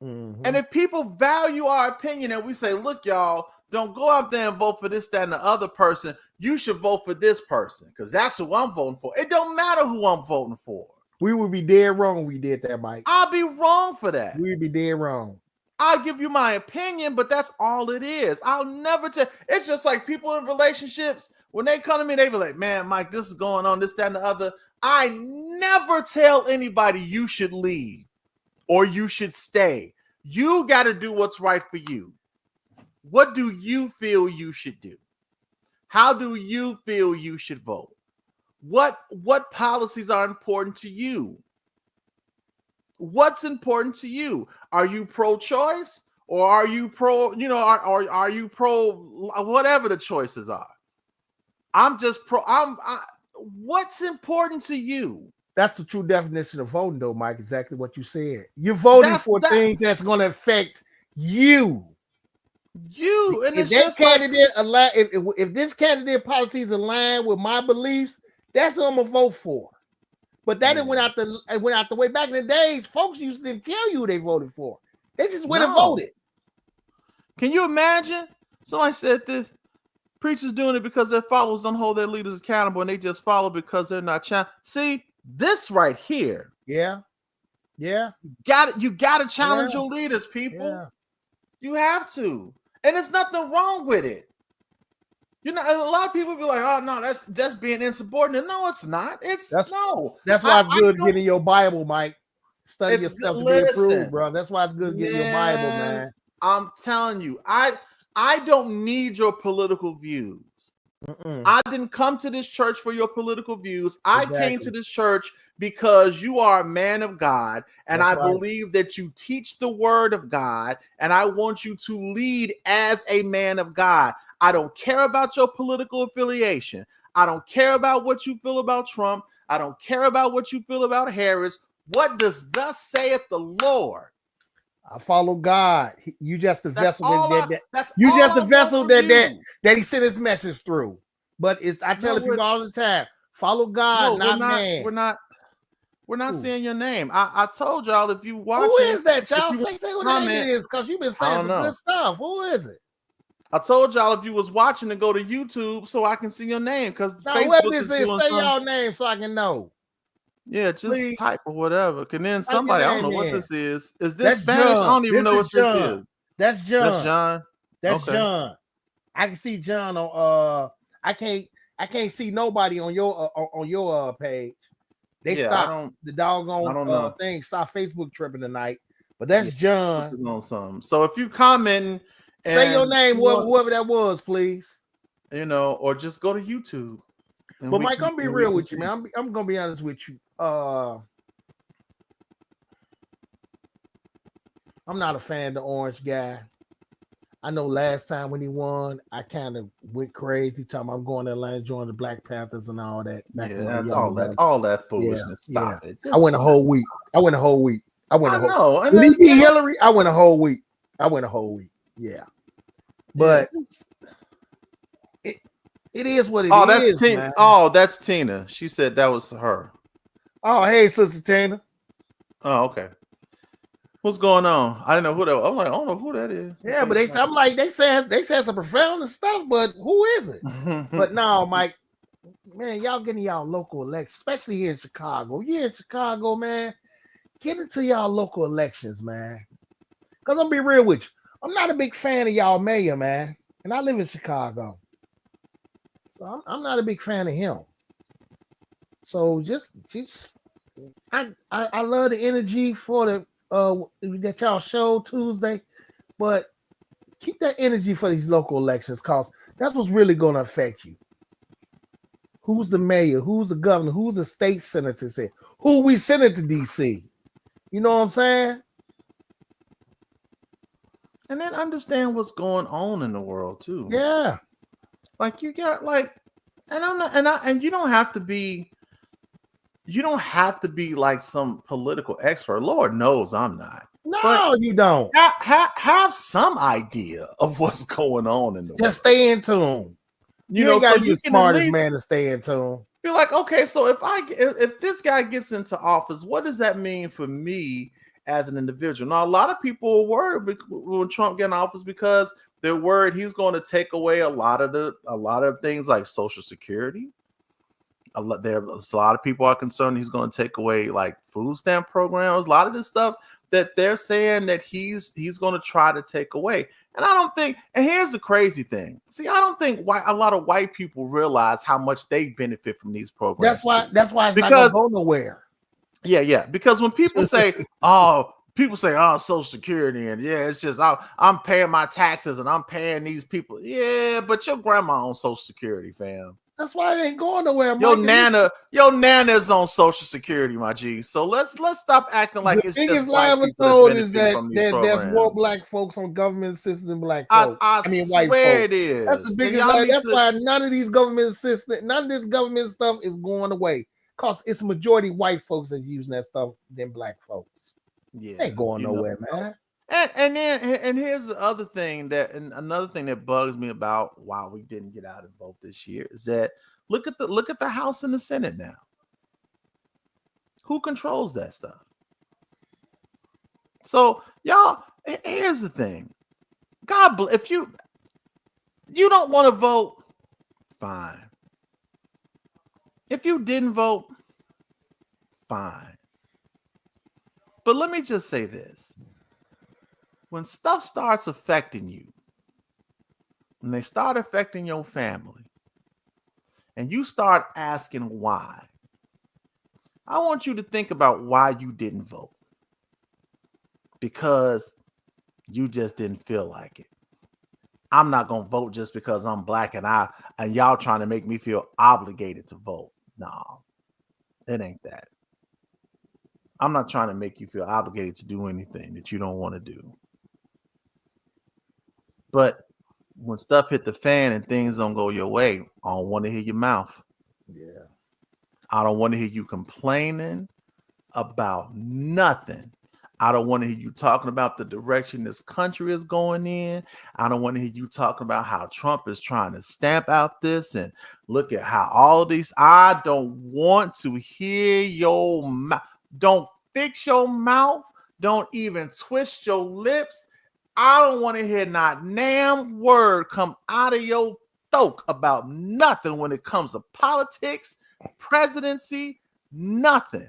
Mm-hmm. And if people value our opinion and we say, look, y'all, don't go out there and vote for this, that, and the other person. You should vote for this person because that's who I'm voting for. It don't matter who I'm voting for. We would be dead wrong if we did that, Mike. I'll be wrong for that. We would be dead wrong. I'll give you my opinion, but that's all it is. I'll never tell. It's just like people in relationships. When they come to me, they be like, man, Mike, this is going on, this, that, and the other. I never tell anybody you should leave or you should stay. You got to do what's right for you. What do you feel you should do? How do you feel you should vote? What policies are important to you? What's important to you? Are you pro-choice or are you pro, are you pro whatever the choices are? I'm just what's important to you? That's the true definition of voting, though, Mike. Exactly what you said. You're voting for things that's going to affect you. And if that candidate if this candidate policies align with my beliefs, that's what I'm gonna vote for. But that went out the way. Back in the days, folks used to tell you who they voted for. They just went and voted. Can you imagine? Somebody said this: preachers doing it because their followers don't hold their leaders accountable, and they just follow because they're not challenged. See this right here. Yeah. You got to challenge your leaders, people. Yeah. You have to. And there's nothing wrong with it. And a lot of people be like, oh no, that's being insubordinate. No, it's not. That's why it's good getting your Bible, Mike. Study yourself to be approved, bro. That's why it's good getting your Bible, man. I'm telling you, I don't need your political views. I didn't come to this church for your political views. Exactly. I came to this church because you are a man of God, and I believe that you teach the word of God, and I want you to lead as a man of God. I don't care about your political affiliation. I don't care about what you feel about Trump. I don't care about what you feel about Harris. What does thus saith the Lord? I follow God. You just the vessel that he sent his message through. But I tell people all the time, follow God, not man. We're not saying your name. I told y'all if you watch. Who is that, y'all? Say who that is, because you've been saying some good stuff. Who is it? I told y'all if you was watching to go to YouTube so I can see your name, because Facebook is say y'all name so I can know. Yeah, just type or whatever. And then somebody, I don't know what this is. Is this Spanish? John. I don't even know what this is. That's John. That's John. I can see John on I can't see nobody on your page. They stopped the doggone thing. Stop Facebook tripping tonight. But that's John. On something. So if you comment, say your name, whoever that was, please. Or just go to YouTube. But Mike, I'm gonna be real with you, man. I'm gonna be honest with you. I'm not a fan of the orange guy. I know last time when he won, I kind of went crazy, talking I'm going to Atlanta, join the Black Panthers and all that. That's all that foolishness. Stop it. I went a whole week. When he beat Hillary, I went a whole week. Yeah. But It is what it Oh, is, that's Tina. man. Oh, that's Tina. She said that was her. Oh, hey, Sister Tina. Oh, okay. What's going on? I didn't know who that was. I'm like, I don't know who that is. Yeah, but I'm like, they said some profound stuff, but who is it? But no, Mike, man, y'all getting y'all local elections, especially here in Chicago. You're in Chicago, man. Get into y'all local elections, man. Because I'm be real with you. I'm not a big fan of y'all mayor, man. And I live in Chicago. So I'm not a big fan of him. So just I love the energy for the that y'all show Tuesday, but keep that energy for these local elections because that's what's really going to affect you. Who's the mayor? Who's the governor? Who's the state senator? Who we sending to DC? You know what I'm saying? And then understand what's going on in the world too. Yeah. Like you got like, and I'm not, and you don't have to be like some political expert. Lord knows I'm not. No, But you don't. Have some idea of what's going on in the world. Just stay in tune. You ain't gotta be the smartest man to stay in tune. You're like, okay, so if this guy gets into office, what does that mean for me as an individual? Now, a lot of people are worried when Trump gets in office because they're worried he's going to take away a lot of things like Social Security. A lot of people are concerned he's going to take away like food stamp programs. A lot of this stuff that they're saying that he's going to try to take away. And I don't think, and here's the crazy thing. See, I don't think a lot of white people realize how much they benefit from these programs. That's why it's not going to go nowhere. Yeah. Because when people say, Social Security, and yeah, it's just I'm paying my taxes and I'm paying these people. Yeah, but your grandma on Social Security, fam. That's why it ain't going nowhere. Your nana's on Social Security, my G. So let's stop acting like the it's biggest just lie white ever people told that is benefit that there's more black folks on government assistance than black folks. I mean, swear white folks. it is. That's the biggest lie. That's why none of these government assistance, none of this government stuff is going away. Because it's a majority white folks that are using that stuff than black folks. Yeah, ain't going nowhere, man. And here's the other thing another thing that bugs me about why we didn't get out and vote this year is that look at the House and the Senate now. Who controls that stuff? So y'all, here's the thing. God, if you don't want to vote, fine. If you didn't vote, fine. But let me just say this. When stuff starts affecting you, when they start affecting your family, and you start asking why, I want you to think about why you didn't vote. Because you just didn't feel like it. I'm not going to vote just because I'm black and y'all trying to make me feel obligated to vote. No, it ain't that. I'm not trying to make you feel obligated to do anything that you don't want to do. But when stuff hit the fan and things don't go your way, I don't want to hear your mouth. Yeah. I don't want to hear you complaining about nothing. I don't want to hear you talking about the direction this country is going in. I don't want to hear you talking about how Trump is trying to stamp out this and look at how all of these. I don't want to hear your mouth. Don't fix your mouth. Don't even twist your lips. I don't want to hear not damn word come out of your throat about nothing when it comes to politics, presidency, nothing.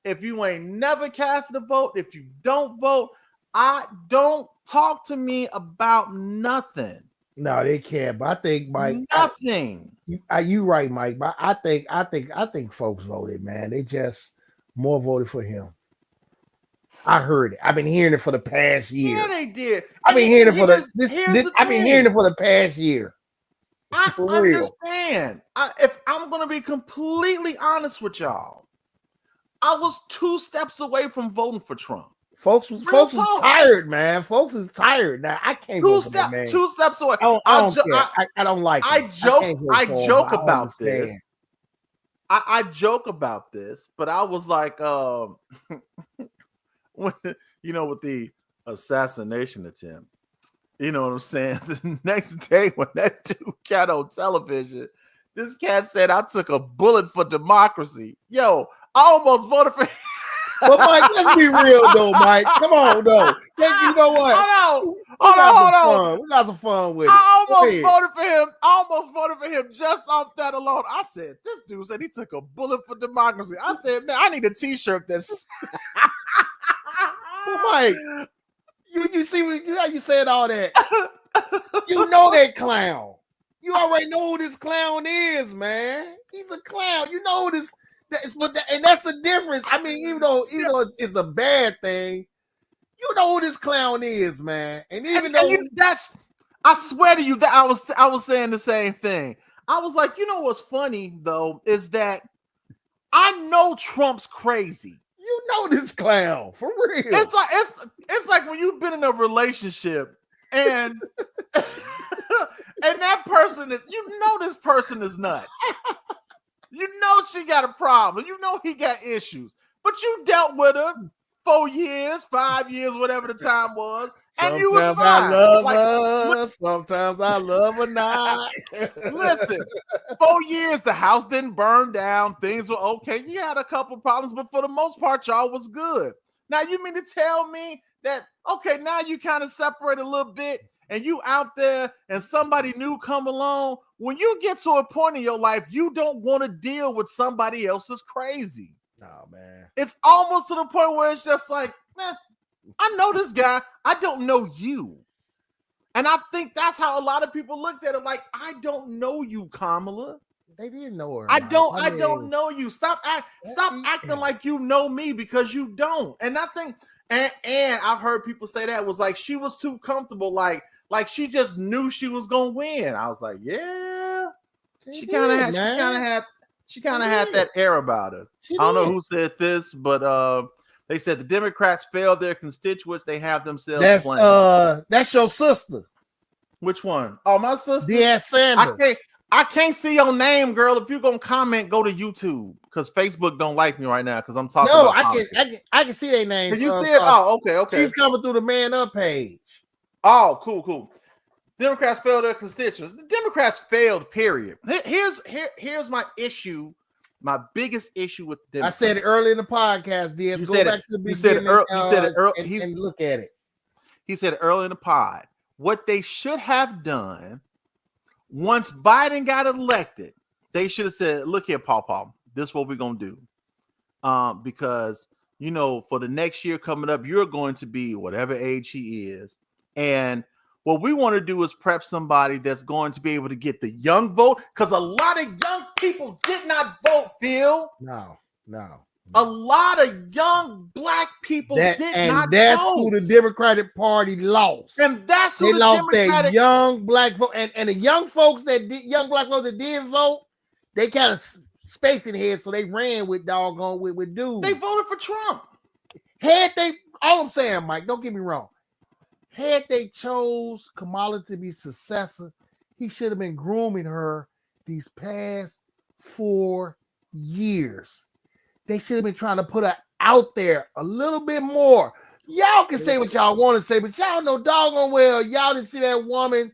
If you ain't never casted a vote, if you don't vote, I don't talk to me about nothing. No, they can't. But I think Mike, nothing. You right, Mike. But I think folks voted, man. They just more voted for him. I heard it. I've been hearing it for the past year. Yeah, they did. I've been hearing it for I've been hearing it for the past year. I understand. If I'm gonna be completely honest with y'all, I was 2 steps away from voting for Trump. Folks was tired, man. Folks is tired. Now I can't go for that, man. 2 steps away. I don't like it. I joke about this. I joke about this, but I was like, with the assassination attempt, you know what I'm saying? The next day when that dude got on television This cat said I took a bullet for democracy. Yo, I almost voted for him. But Mike, let's be real though, Mike. Come on, though. You know what? Hold on. We got some fun with it. I Go almost ahead. voted for him. I almost voted for him just off that alone. I said, this dude said he took a bullet for democracy. I said, man, I need a t-shirt that's But Mike, you see how you said all that? You know that clown. You already know who this clown is, man. He's a clown. You know this. And that's the difference. I mean, even though it's a bad thing, you know who this clown is, man. And even though that's, I swear to you that I was saying the same thing. I was like, you know what's funny though is that I know Trump's crazy. you know this clown for real. It's like when you've been in a relationship and and that person is, you know, this person is nuts. You know she got a problem. You know he got issues. But you dealt with her 4 years, 5 years, whatever the time was, and you was fine. I love her. Sometimes I love her not. Listen, 4 years, the house didn't burn down. Things were okay. You had a couple problems, but for the most part, y'all was good. Now, you mean to tell me that, okay, now you kind of separate a little bit, and you out there and somebody new come along, when you get to a point in your life, you don't want to deal with somebody else's crazy. Oh, man. It's almost to the point where it's just like, man, I know this guy. I don't know you. And I think that's how a lot of people looked at it. Like, I don't know you, Kamala. They didn't know her. I Mike. don't know you. Stop acting like you know me, because you don't. And I think, and I've heard people say that was like she was too comfortable, like she just knew she was gonna win. I was like, yeah, she kind of had that air about her. I don't know who said this, but they said the Democrats failed their constituents. They have themselves. That's your sister. Which one? Oh, my sister. Yeah, Sanders. I can't see your name, girl. If you're gonna comment, go to YouTube, because Facebook don't like me right now because I'm talking. No, about I can see their names. Can you see it? Oh, okay. She's coming through the Man Up page. Oh, cool. Democrats failed their constituents. The Democrats failed, period. Here's my issue, my biggest issue with the Democrats. I said it early in the podcast, Diaz. You Go said back it. to the You said it early. and look at it. He said it early in the pod. What they should have done once Biden got elected, they should have said, look here, Paw, this is what we're going to do. Because, you know, for the next year coming up, you're going to be whatever age he is. And what we want to do is prep somebody that's going to be able to get the young vote, because a lot of young people did not vote, Phil. No. A lot of young black people did not vote. That's who the Democratic Party lost. And that's who they lost their young black vote. And the young folks young black folks that did vote, they kind of spacing here, so they ran with doggone with dudes. They voted for Trump. All I'm saying, Mike, don't get me wrong. Had they chose Kamala to be successor, he should have been grooming her these past 4 years. They should have been trying to put her out there a little bit more. Y'all can say what y'all want to say, but y'all know doggone well y'all didn't see that woman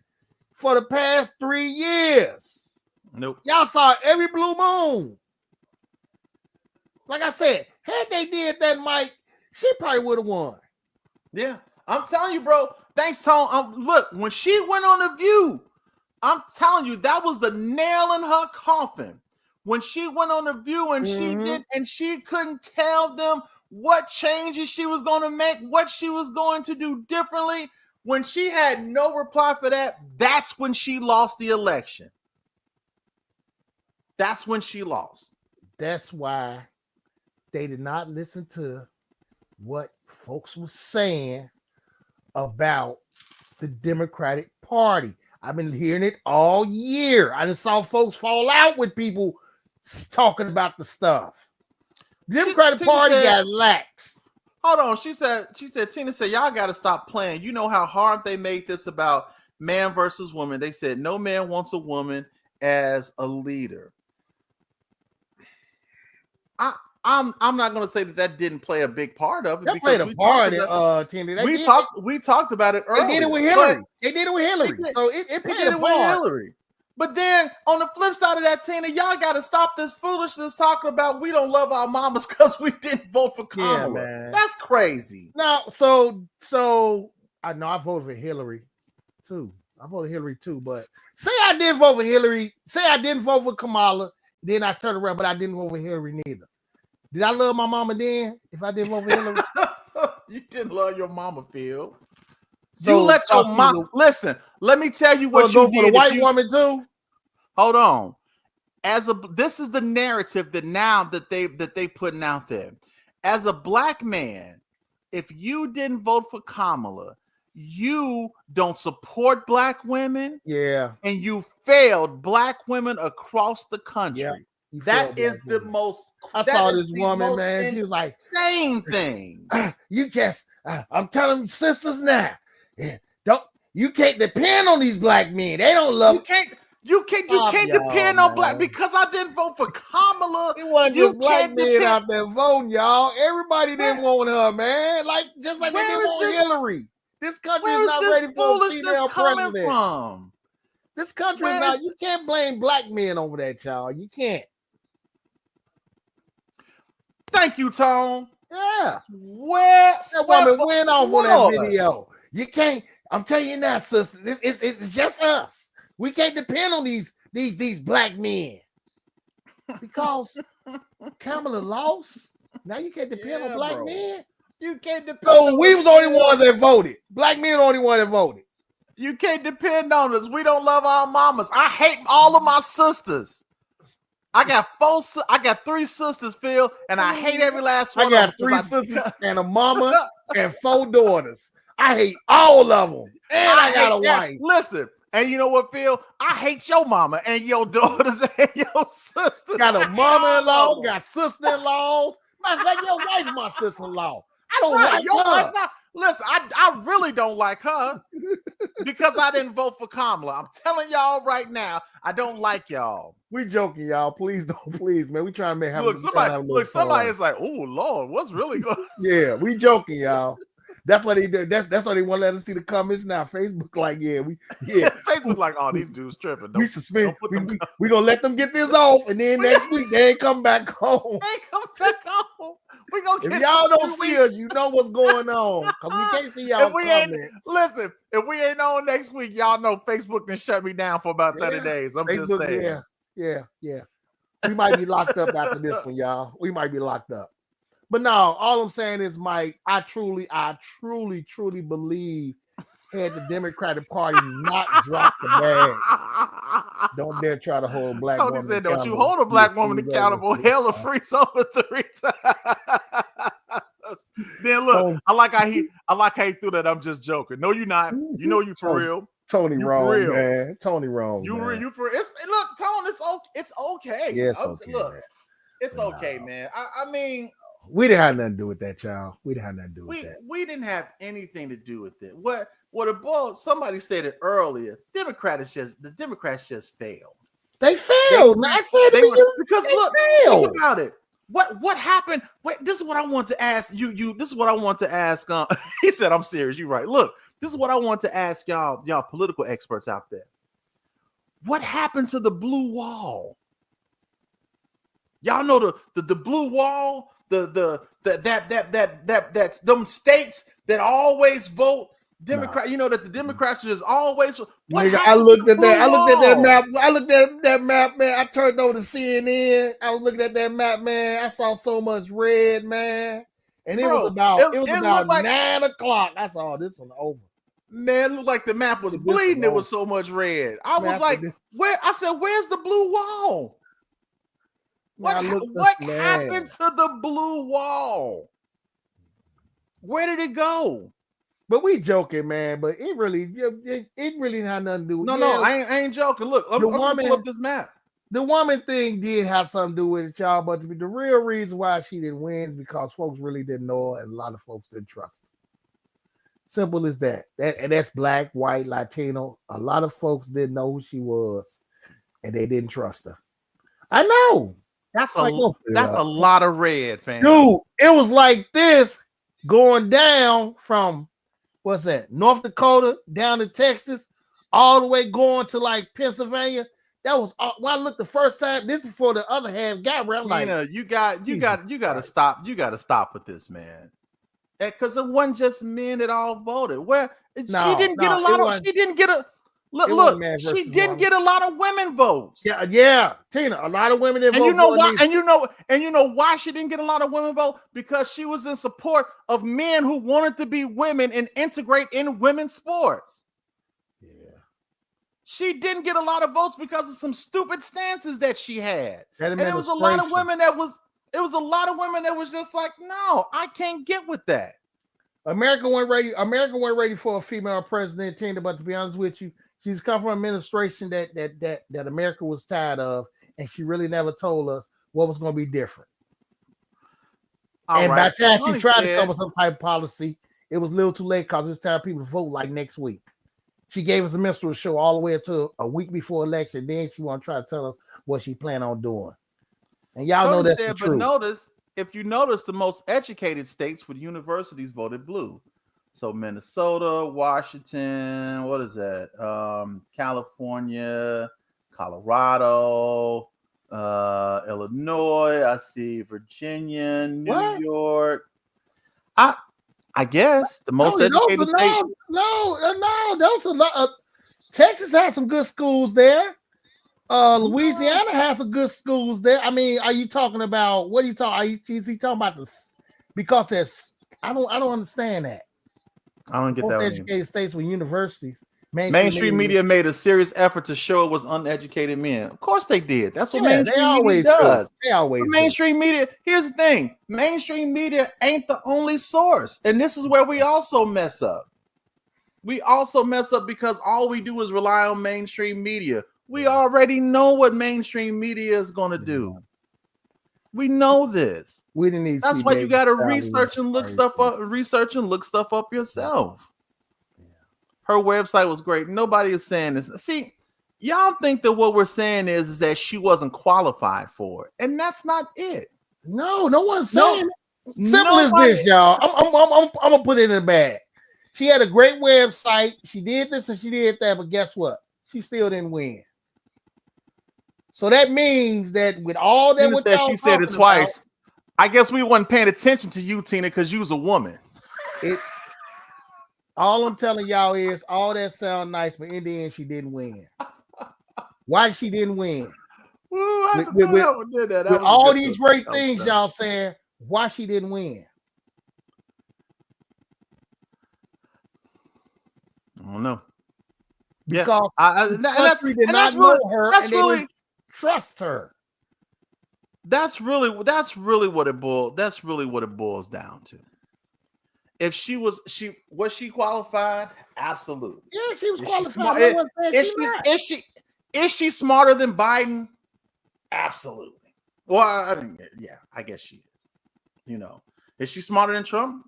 for the past 3 years. Nope. Y'all saw every blue moon. Like I said, had they did that, Mike, she probably would have won. Yeah, I'm telling you, bro. Thanks, Tom. Look, when she went on The View, I'm telling you, that was the nail in her coffin. When she went on The View and she did, and she couldn't tell them what changes she was going to make, what she was going to do differently. When she had no reply for that, that's when she lost the election. That's when she lost. That's why they did not listen to what folks were saying about the Democratic Party. I've been hearing it all year. I just saw folks fall out with people talking about the stuff. The Democratic Party got lax. Hold on. She said, Tina said, y'all got to stop playing. You know how hard they made this about man versus woman. They said no man wants a woman as a leader. I'm not going to say that didn't play a big part of it. That played a part, Tina. We talked about it earlier. They did it with Hillary. So it played a part. Hillary. But then on the flip side of that, Tina, y'all got to stop this foolishness talking about we don't love our mamas because we didn't vote for Kamala. man. That's crazy. No, so I know I voted for Hillary too. I voted Hillary too, but say I didn't vote for Hillary, say I didn't vote for Kamala, then I turned around, but I didn't vote for Hillary neither. Did I love my mama then if I didn't vote for Hillary? You didn't love your mama, Phil. So, you let your mom listen. Let me tell you what you you go for did. the white woman too. Hold on. This is the narrative that now that they putting out there. As a black man, if you didn't vote for Kamala, you don't support black women. Yeah, and you failed black women across the country. Yeah. That is the most. I saw this woman, man. She was like, same thing. You just, I'm telling sisters now, you can't depend on these black men. They don't love You can't depend on black because I didn't vote for Kamala. It wasn't just black men out there voting, y'all. Everybody didn't want her, man. Like just like they didn't want Hillary. This country is not ready for a female president. From? This country is not. You can't blame black men over that, y'all. You can't. Thank you, Tone. Yeah. That woman went off on that video. You can't. I'm telling you now, sister. It's just us. We can't depend on these black men because Kamala lost. Now you can't depend on black men. You can't depend. So we was the only ones that voted. Black men the only one that voted. You can't depend on us. We don't love our mamas. I hate all of my sisters. I got 3 sisters, Phil, and I hate every last one. I got 3 sisters and a mama and 4 daughters. I hate all of them. And I got a wife. Listen, and you know what, Phil? I hate your mama and your daughters and your sisters. Got a mama-in-law, got sister-in-laws. Matter of fact, your wife, my sister-in-law. I don't like your her. Wife, listen, I really don't like her because I didn't vote for Kamala. I'm telling y'all right now, I don't like y'all. We joking, y'all. Please don't, please, man. We trying to make somebody is like, oh Lord, what's really going? Yeah, we joking, y'all. That's what they do. That's why they want to let us see the comments now. Facebook, like, Facebook, like, oh, these dudes tripping. We suspend. We gonna let them get this off, and then next week they ain't come back home. They come back home. We gonna if y'all don't see us, you know what's going on because we can't see y'all comments. Listen, if we ain't on next week, y'all know Facebook can shut me down for about 30 days. I'm just saying. Yeah. We might be locked up after this one, y'all. We might be locked up. But no, all I'm saying is, Mike, I truly believe had the Democratic Party not dropped the bag, don't dare try to hold a black woman said, don't you hold a black woman accountable. Hell to freeze over 3 times. Then look, I like how he threw that. I'm just joking. No, you're not. You know you for real. Tony wrong, man. Tony wrong. You for it's look, Tone. It's okay. Yeah, it's okay. Look, it's okay, man. I mean. We didn't have nothing to do with that, y'all. We didn't have nothing to do with that. We didn't have anything to do with it. What a ball. Somebody said it earlier. The Democrats just failed. They failed. I said because look, think about it. What happened? Wait, this is what I want to ask you. This is what I want to ask. He said, "I'm serious." You're right. Look, this is what I want to ask y'all political experts out there. What happened to the blue wall? Y'all know the blue wall. That's them states that always vote Democrat. No. You know that the Democrats just always. I looked at that. I looked at that map. I looked at that map, man. I turned over to CNN. I was looking at that map, man. I saw so much red, man. And it was about 9 o'clock. I saw this one over. Man, it looked like the map was bleeding. It was so much red. I was like, where? I said, where's the blue wall? What happened to the blue wall? Where did it go? But we joking, man. But it really had nothing to do with it. No, I ain't joking. Look, I'm gonna pull up this map. The woman thing did have something to do with it, y'all. But the real reason why she didn't win is because folks really didn't know her, and a lot of folks didn't trust her. Simple as that. And that's black, white, Latino. A lot of folks didn't know who she was, and they didn't trust her. I know. That's a lot of red, fam. Dude, it was like this going down from what's that? North Dakota down to Texas, all the way going to like Pennsylvania. That was when I looked the first time. This before the other half got around. Like, Tina, you got Jesus to Christ. stop. You got to stop with this, man. Because it wasn't just men that all voted. Where she didn't get a lot of. She didn't get a. Look. She didn't get a lot of women votes. Yeah, Tina. A lot of women didn't And vote. you know why? And you know why she didn't get a lot of women vote? Because she was in support of men who wanted to be women and integrate in women's sports. Yeah. She didn't get a lot of votes because of some stupid stances that she had. And it was a administration. lot of women that was. It was a lot of women that was just like, no, I can't get with that. America wasn't ready for a female president, Tina. But to be honest with you, she's come from an administration that America was tired of, and she really never told us what was going to be different. By the time she tried to come with some type of policy, it was a little too late because it was time for people to vote like next week. She gave us a minstrel show all the way until a week before election. Then she want to try to tell us what she planned on doing. And y'all know that's the truth. But if you notice, the most educated states with universities voted blue. So Minnesota, Washington, what is that? California, Colorado, Illinois. I see Virginia, New York. I guess the most educated states. No, those a lot. Texas has some good schools there. Louisiana has some good schools there. I mean, are you talking about what are you talking? Is he talking about this? Because there's I don't understand that. I don't get that. Educated states with universities. Mainstream media made a serious effort to show it was uneducated men. Of course they did. That's what mainstream media does. They always do. Mainstream media. Here's the thing. Mainstream media ain't the only source. And this is where we also mess up. We also mess up because all we do is rely on mainstream media. We already know what mainstream media is going to do. We know this. We didn't need. That's why you got to research and look stuff up yourself. Her website was great. Nobody is saying this. See, y'all think that what we're saying is that she wasn't qualified for it, and that's not it. No one's saying it. Simple as this, y'all. I'm gonna put it in the bag. She had a great website. She did this and she did that, but guess what? She still didn't win. So that means that with all that, what she said it twice. I guess we wasn't paying attention to you, Tina, because you was a woman. All I'm telling y'all is all that sound nice, but in the end, she didn't win. Why she didn't win? With all these great things y'all saying, why she didn't win? I don't know. Because the country did not know her and they didn't trust her. That's really what it boils down to. If was she qualified? Absolutely. Yeah, she was qualified. Is she smarter than Biden? Absolutely. Well, I guess she is. You know, is she smarter than Trump?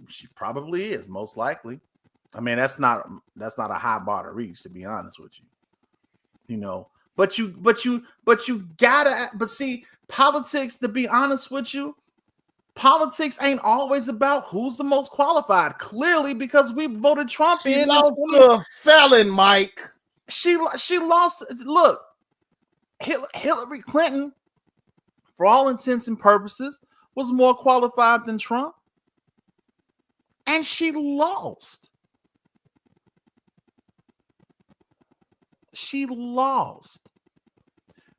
She probably is, most likely. I mean, that's not a high bar to reach, to be honest with you. You know, but see, politics, to be honest with you, politics ain't always about who's the most qualified. Clearly, because we voted Trump in. The felon, Mike. She lost. Look, Hillary Clinton, for all intents and purposes, was more qualified than Trump, and she lost. She lost.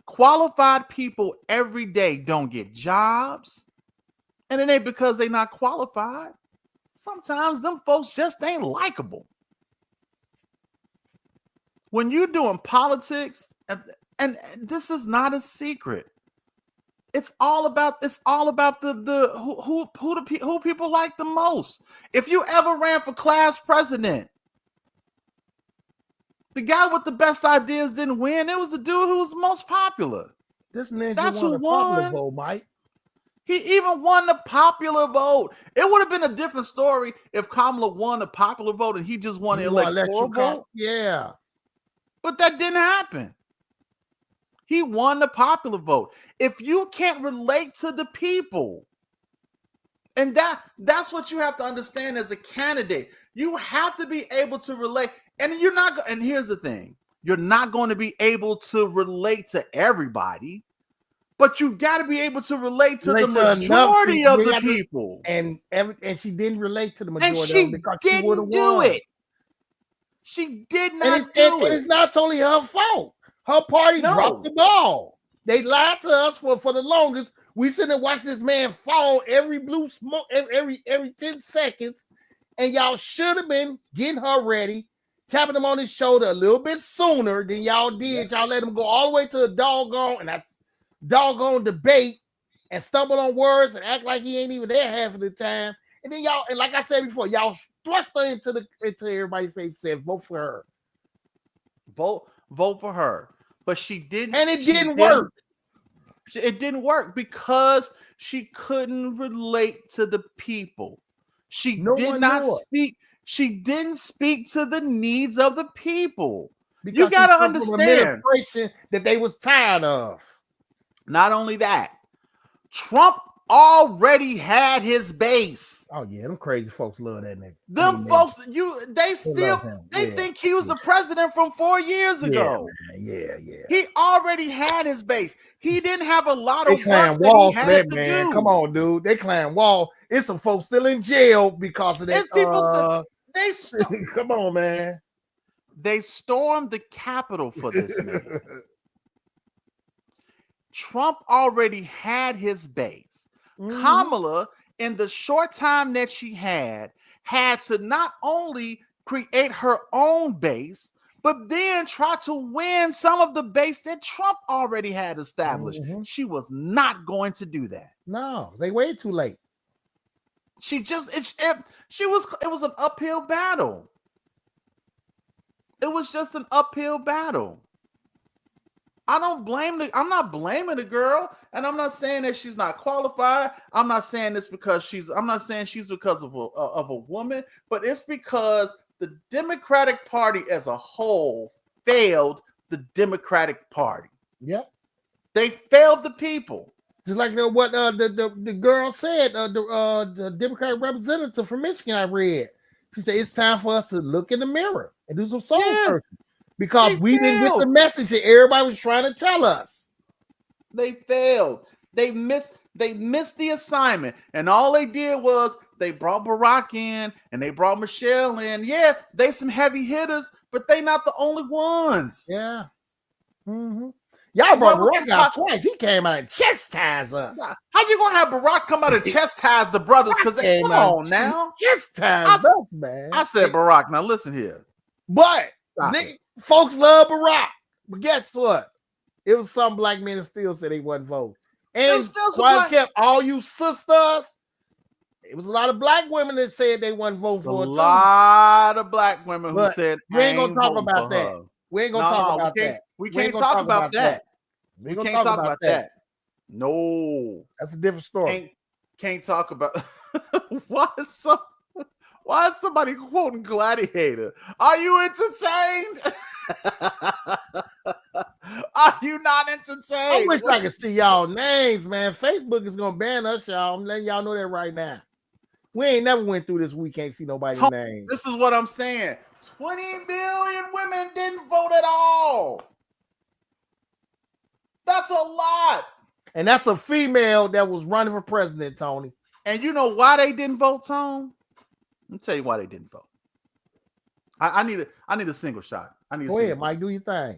Qualified people every day don't get jobs. And it ain't because they're not qualified. Sometimes them folks just ain't likable. When you're doing politics, and this is not a secret, it's all about the who people like the most. If you ever ran for class president, the guy with the best ideas didn't win. It was the dude who was the most popular. This ninja won the popular vote, Mike. He even won the popular vote. It would have been a different story if Kamala won the popular vote and he just won the electoral vote. Yeah. But that didn't happen. He won the popular vote. If you can't relate to the people, and that's what you have to understand as a candidate. You have to be able to relate. And you're not. And here's the thing: You're not going to be able to relate to everybody, but you got to be able to relate to the majority of the people. And she didn't relate to the And majority she of them because didn't she would have do won. it. She did not do And it. it's not totally her fault. Her party dropped the ball. They lied to us for the longest. We sit and watch this man fall every blue smoke every 10 seconds, and y'all should have been getting her ready, tapping him on his shoulder a little bit sooner than y'all did. Y'all let him go all the way to a doggone debate and stumble on words and act like he ain't even there half of the time. And then y'all, and like I said before, y'all thrust her into everybody's face and said, vote for her. Vote for her. But she didn't. And it didn't work. It didn't work because she couldn't relate to the people. She did not speak. She didn't speak to the needs of the people. Because you got to understand that they was tired of. Not only that, Trump already had his base. Oh yeah, them crazy folks love that nigga. Them folks, they think he was the president from 4 years ago. Yeah. He already had his base. He didn't have a lot of work that he had to do. Come on, dude. They climb wall. It's some folks still in jail because of that. Come on, man. They stormed the Capitol for this man. Trump already had his base. Mm-hmm. Kamala, in the short time that she had to not only create her own base, but then try to win some of the base that Trump already had established. Mm-hmm. She was not going to do that. No, they waited too late. It was an uphill battle. It was just an uphill battle. I'm not blaming the girl, and I'm not saying that she's not qualified. I'm not saying this because she's because of a woman, but it's because the Democratic Party as a whole failed the Democratic Party. Yep. They failed the people. Just like what the girl said, the Democratic representative from Michigan I read. She said it's time for us to look in the mirror and do some soul searching. Because we didn't get the message that everybody was trying to tell us. They failed. They missed the assignment. And all they did was they brought Barack in and they brought Michelle in. Yeah, they some heavy hitters, but they not the only ones. Yeah. Mm-hmm. Y'all brought Barack out twice. He came out and chastised us. How you gonna have Barack come out and chastise the brothers? Because they come on now. Chastise us, man. I said Barack. Now listen here. But folks love Barack, but guess what? It was some black men that still said they wasn't voting. And kept all you sisters. It was a lot of black women that said they wasn't voting for it. A lot of black women who said we ain't gonna talk about that. We ain't gonna talk about that. We can't talk about that. We can't talk about that. No, that's a different story. Can't talk about. Why is somebody quoting Gladiator? Are you entertained? Are you not entertained? I wish I could see y'all names, man. Facebook is gonna ban us, y'all. I'm letting y'all know that right now. We ain't never went through this. We can't see nobody's name. This is what I'm saying. 20 million women didn't vote at all. That's a lot. And that's a female that was running for president, Tony. And you know why they didn't vote, Tone? Let me tell you why they didn't vote. I need a single shot. Go ahead, Mike. Do your thing.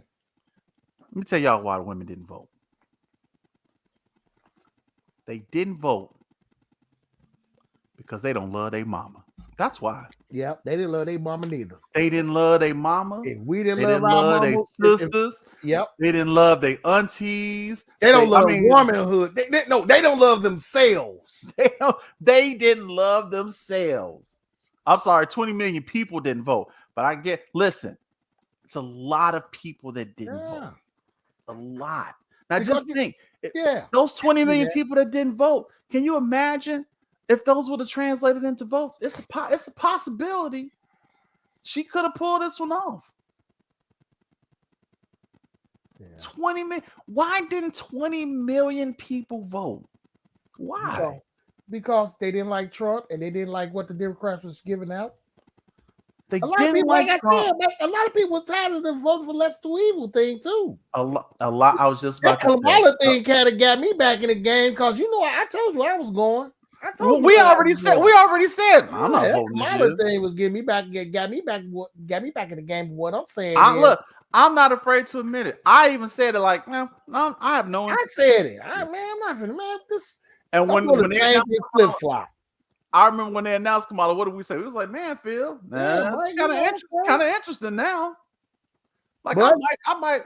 Let me tell y'all why the women didn't vote. They didn't vote because they don't love their mama. That's why. Yeah, they didn't love their mama neither. They didn't love their mama. If we didn't love their sisters. Yep. They didn't love their aunties. They don't love womanhood. They don't love themselves. They didn't love themselves. I'm sorry, 20 million people didn't vote. But listen, it's a lot of people that didn't vote. A lot. Now just think, those 20 million people that didn't vote, can you imagine if those would have translated into votes? It's a possibility. She could have pulled this one off. 20 million. Why didn't 20 million people vote? Why? Because they didn't like Trump and they didn't like what the Democrats was giving out. They A lot of didn't people, like I Trump. said, a lot of people was tired of the vote for less too evil thing too. A lot. I was just That about to say. Kamala thing kind of got me back in the game because I told you I was going. I told Well, you we I already was said. going. We already said. I'm not Yeah, that voting this Kamala year. thing was getting me back, got me back in the game. What I'm saying is, Look, I'm not afraid to admit it. I even said it like, man, no, I have no. I said it. I'm not finna, man. This And I'm when gonna they change announced this flip flop. I remember when they announced Kamala, what did we say? We was like, man, Phil, Yeah, it's Mike, kind of interesting now. Like but I might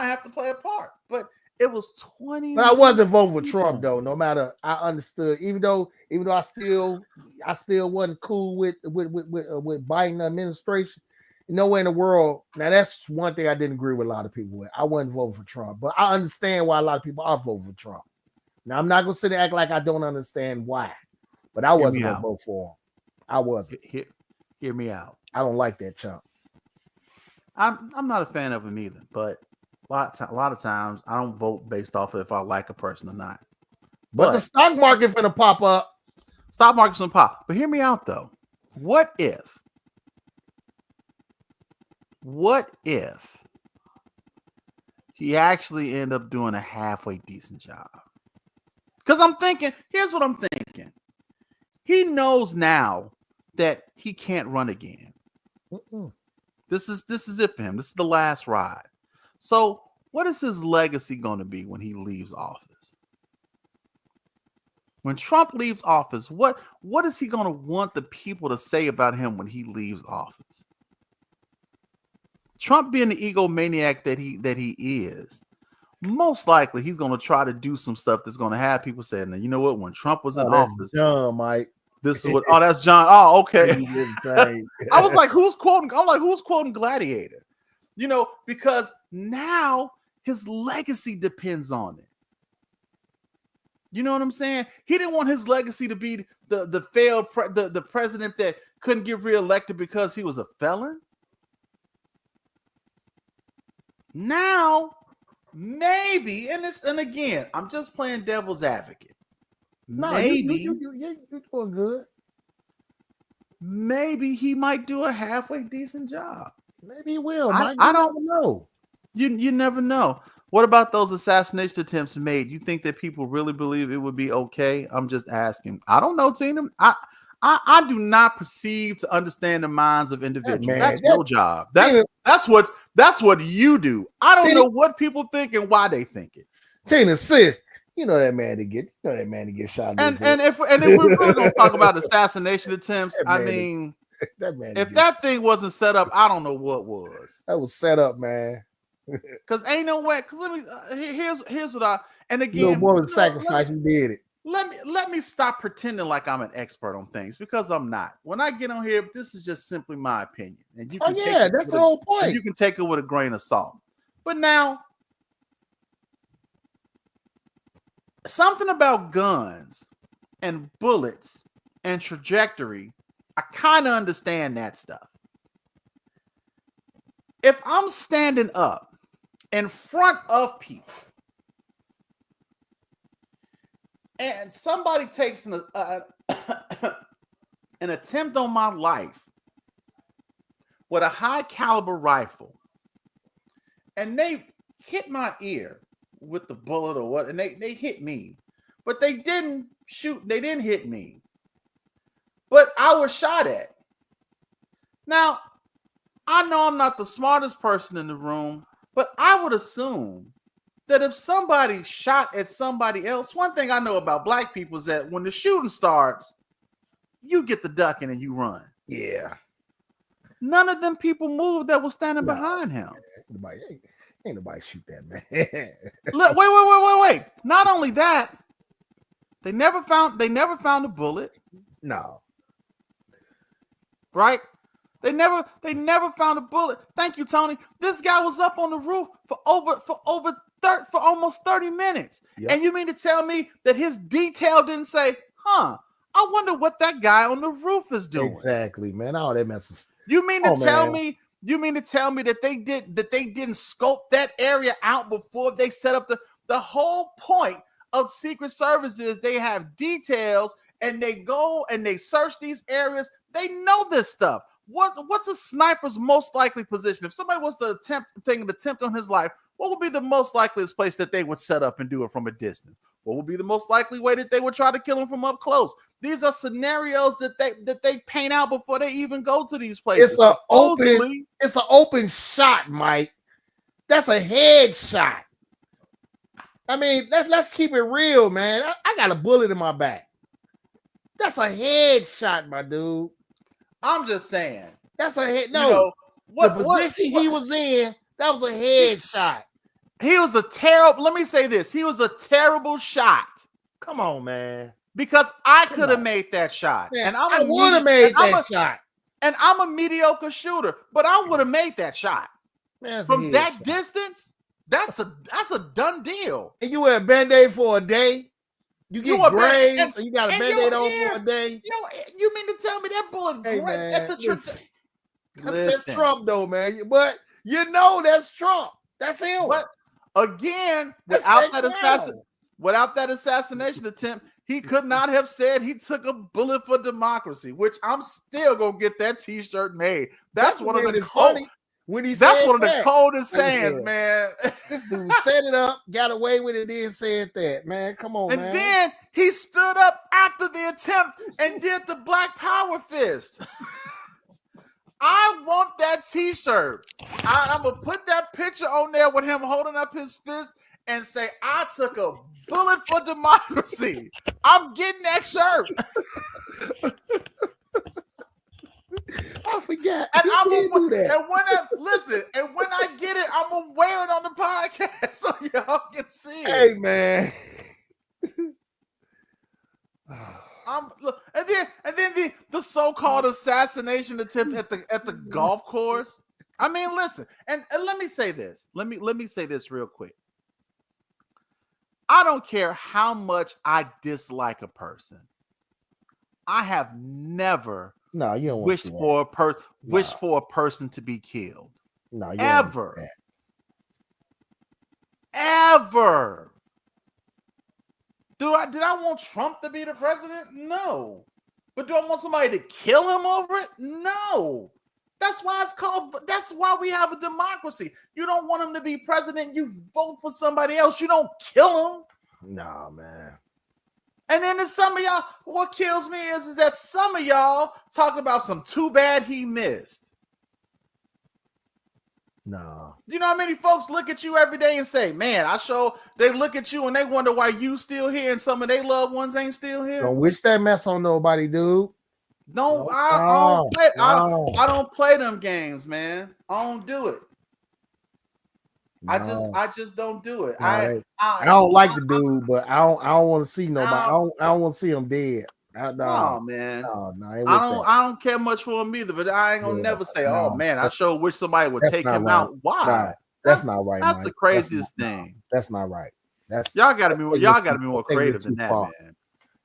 have to play a part. But it was 20. But I wasn't voting for Trump though. No matter, I understood. Even though I still wasn't cool with Biden administration. Nowhere in the world. Now that's one thing I didn't agree with a lot of people with. I wasn't voting for Trump, but I understand why a lot of people are voting for Trump. Now I'm not gonna sit there and act like I don't understand why, but I wasn't gonna vote for him. I wasn't. Hear me out. I don't like that chump. I'm not a fan of him either, but a lot of times I don't vote based off of if I like a person or not. But the stock market finna pop up. Stock market's gonna pop. But hear me out though. What if he actually end up doing a halfway decent job? Because I'm thinking, here's what I'm thinking. He knows now that he can't run again. This is it for him. This is the last ride. So what is his legacy going to be when he leaves office? When Trump leaves office, what is he going to want the people to say about him when he leaves office? Trump being the egomaniac that he is, most likely he's going to try to do some stuff that's going to have people saying, "Now, you know what? When Trump was in office, John, Mike. This is what." Oh, that's John. Oh, okay. I was like, who's quoting? I'm like, who's quoting Gladiator? Because now his legacy depends on it. You know what I'm saying? He didn't want his legacy to be the failed the president that couldn't get reelected because he was a felon. Now, maybe, and again, I'm just playing devil's advocate. No, maybe you're doing good. Maybe he might do a halfway decent job. Maybe he will. I don't know. You never know. What about those assassination attempts made? You think that people really believe it would be okay? I'm just asking. I don't know, Tina. I do not perceive to understand the minds of individuals. That's your job. That's what you do. I don't know what people think and why they think it. Tina, sis, you know that man to get shot. And if we're really gonna talk about assassination attempts, I mean, if that thing wasn't set up, I don't know what was. That was set up, man. Because ain't no way. Because here's what and again, no more than sacrifice. You did it. Let me stop pretending like I'm an expert on things, because I'm not. When I get on here, this is just simply my opinion, and you can that's the whole point. You can take it with a grain of salt. But now, something about guns and bullets and trajectory, I kind of understand that stuff. If I'm standing up in front of people and somebody takes an attempt on my life with a high caliber rifle, and they hit my ear with the bullet or what, and they hit me, but they didn't hit me, but I was shot at. Now, I know I'm not the smartest person in the room, but I would assume that if somebody shot at somebody else, one thing I know about black people is that when the shooting starts, you get the ducking and you run. Yeah. None of them people moved that was standing behind him. Ain't nobody shoot that man. Look, wait. Not only that, they never found a bullet. No. Right? They never found a bullet. Thank you, Tony. This guy was up on the roof for almost 30 minutes. Yep. And you mean to tell me that his detail didn't say, I wonder what that guy on the roof is doing? Exactly, man. All that mess was. You mean to tell me that they didn't scope that area out before they set up the whole point of Secret Service is they have details and they go and they search these areas. They know this stuff. what's a sniper's most likely position? If somebody was to take an attempt on his life, what would be the most likeliest place that they would set up and do it from a distance? What would be the most likely way that they would try to kill him from up close? These are scenarios that they paint out before they even go to these places. It's an open shot, Mike. That's a headshot. I mean, let's keep it real, man. I got a bullet in my back. That's a headshot, my dude. I'm just saying. That's a head. No, you know, the position he was in, that was a headshot. He was a terrible. Let me say this. He was a terrible shot. Come on, man. Because I could have made that shot, Man, and I would have made that shot. And I'm a mediocre shooter, but I would have made that shot. Man, from that distance. That's a done deal. And you wear a Band-Aid for a day. You get graves, and you got a Band-Aid on for a day. You mean to tell me that bullet? Hey, man, that's Trump, though, man. But you know that's Trump. That's him. But again, without that assassination attempt, he could not have said he took a bullet for democracy. Which I'm still gonna get that T-shirt made. That's one of the coldest. That's one of the coldest sayings, man. This dude set it up, got away with it, then said that, man. Come on, man. And then he stood up after the attempt and did the Black Power fist. I want that T-shirt. I'm gonna put that picture on there with him holding up his fist and say, "I took a bullet for democracy." I'm getting that shirt. I forgot. And I'm gonna do that. And when I get it, I'm gonna wear it on the podcast so y'all can see it. Hey, man. And then the so-called assassination attempt at the golf course. I mean, listen, and let me say this. Let me say this real quick. I don't care how much I dislike a person. I have never wished for a person to be killed. No, you ever. Ever. Did I want Trump to be the president? No. But do I want somebody to kill him over it? No. That's why we have a democracy. You don't want him to be president, you vote for somebody else. You don't kill him. No, man. And then some of y'all, what kills me is that some of y'all talking about some too bad he missed. No. You know how many folks look at you every day and say, man, they look at you and they wonder why you still here and some of their loved ones ain't still here. Don't wish that mess on nobody, dude. No, I don't play them games, man. I don't do it. No. I just don't do it. I don't like the dude, but I don't want to see nobody. I don't want to see him dead. No, man. I don't care much for him either, but I ain't gonna never say, oh man, I sure wish somebody would take him out. Why? Nah, that's not right. That's Mike. The craziest thing. That's not right. That's y'all gotta be more creative than that, man.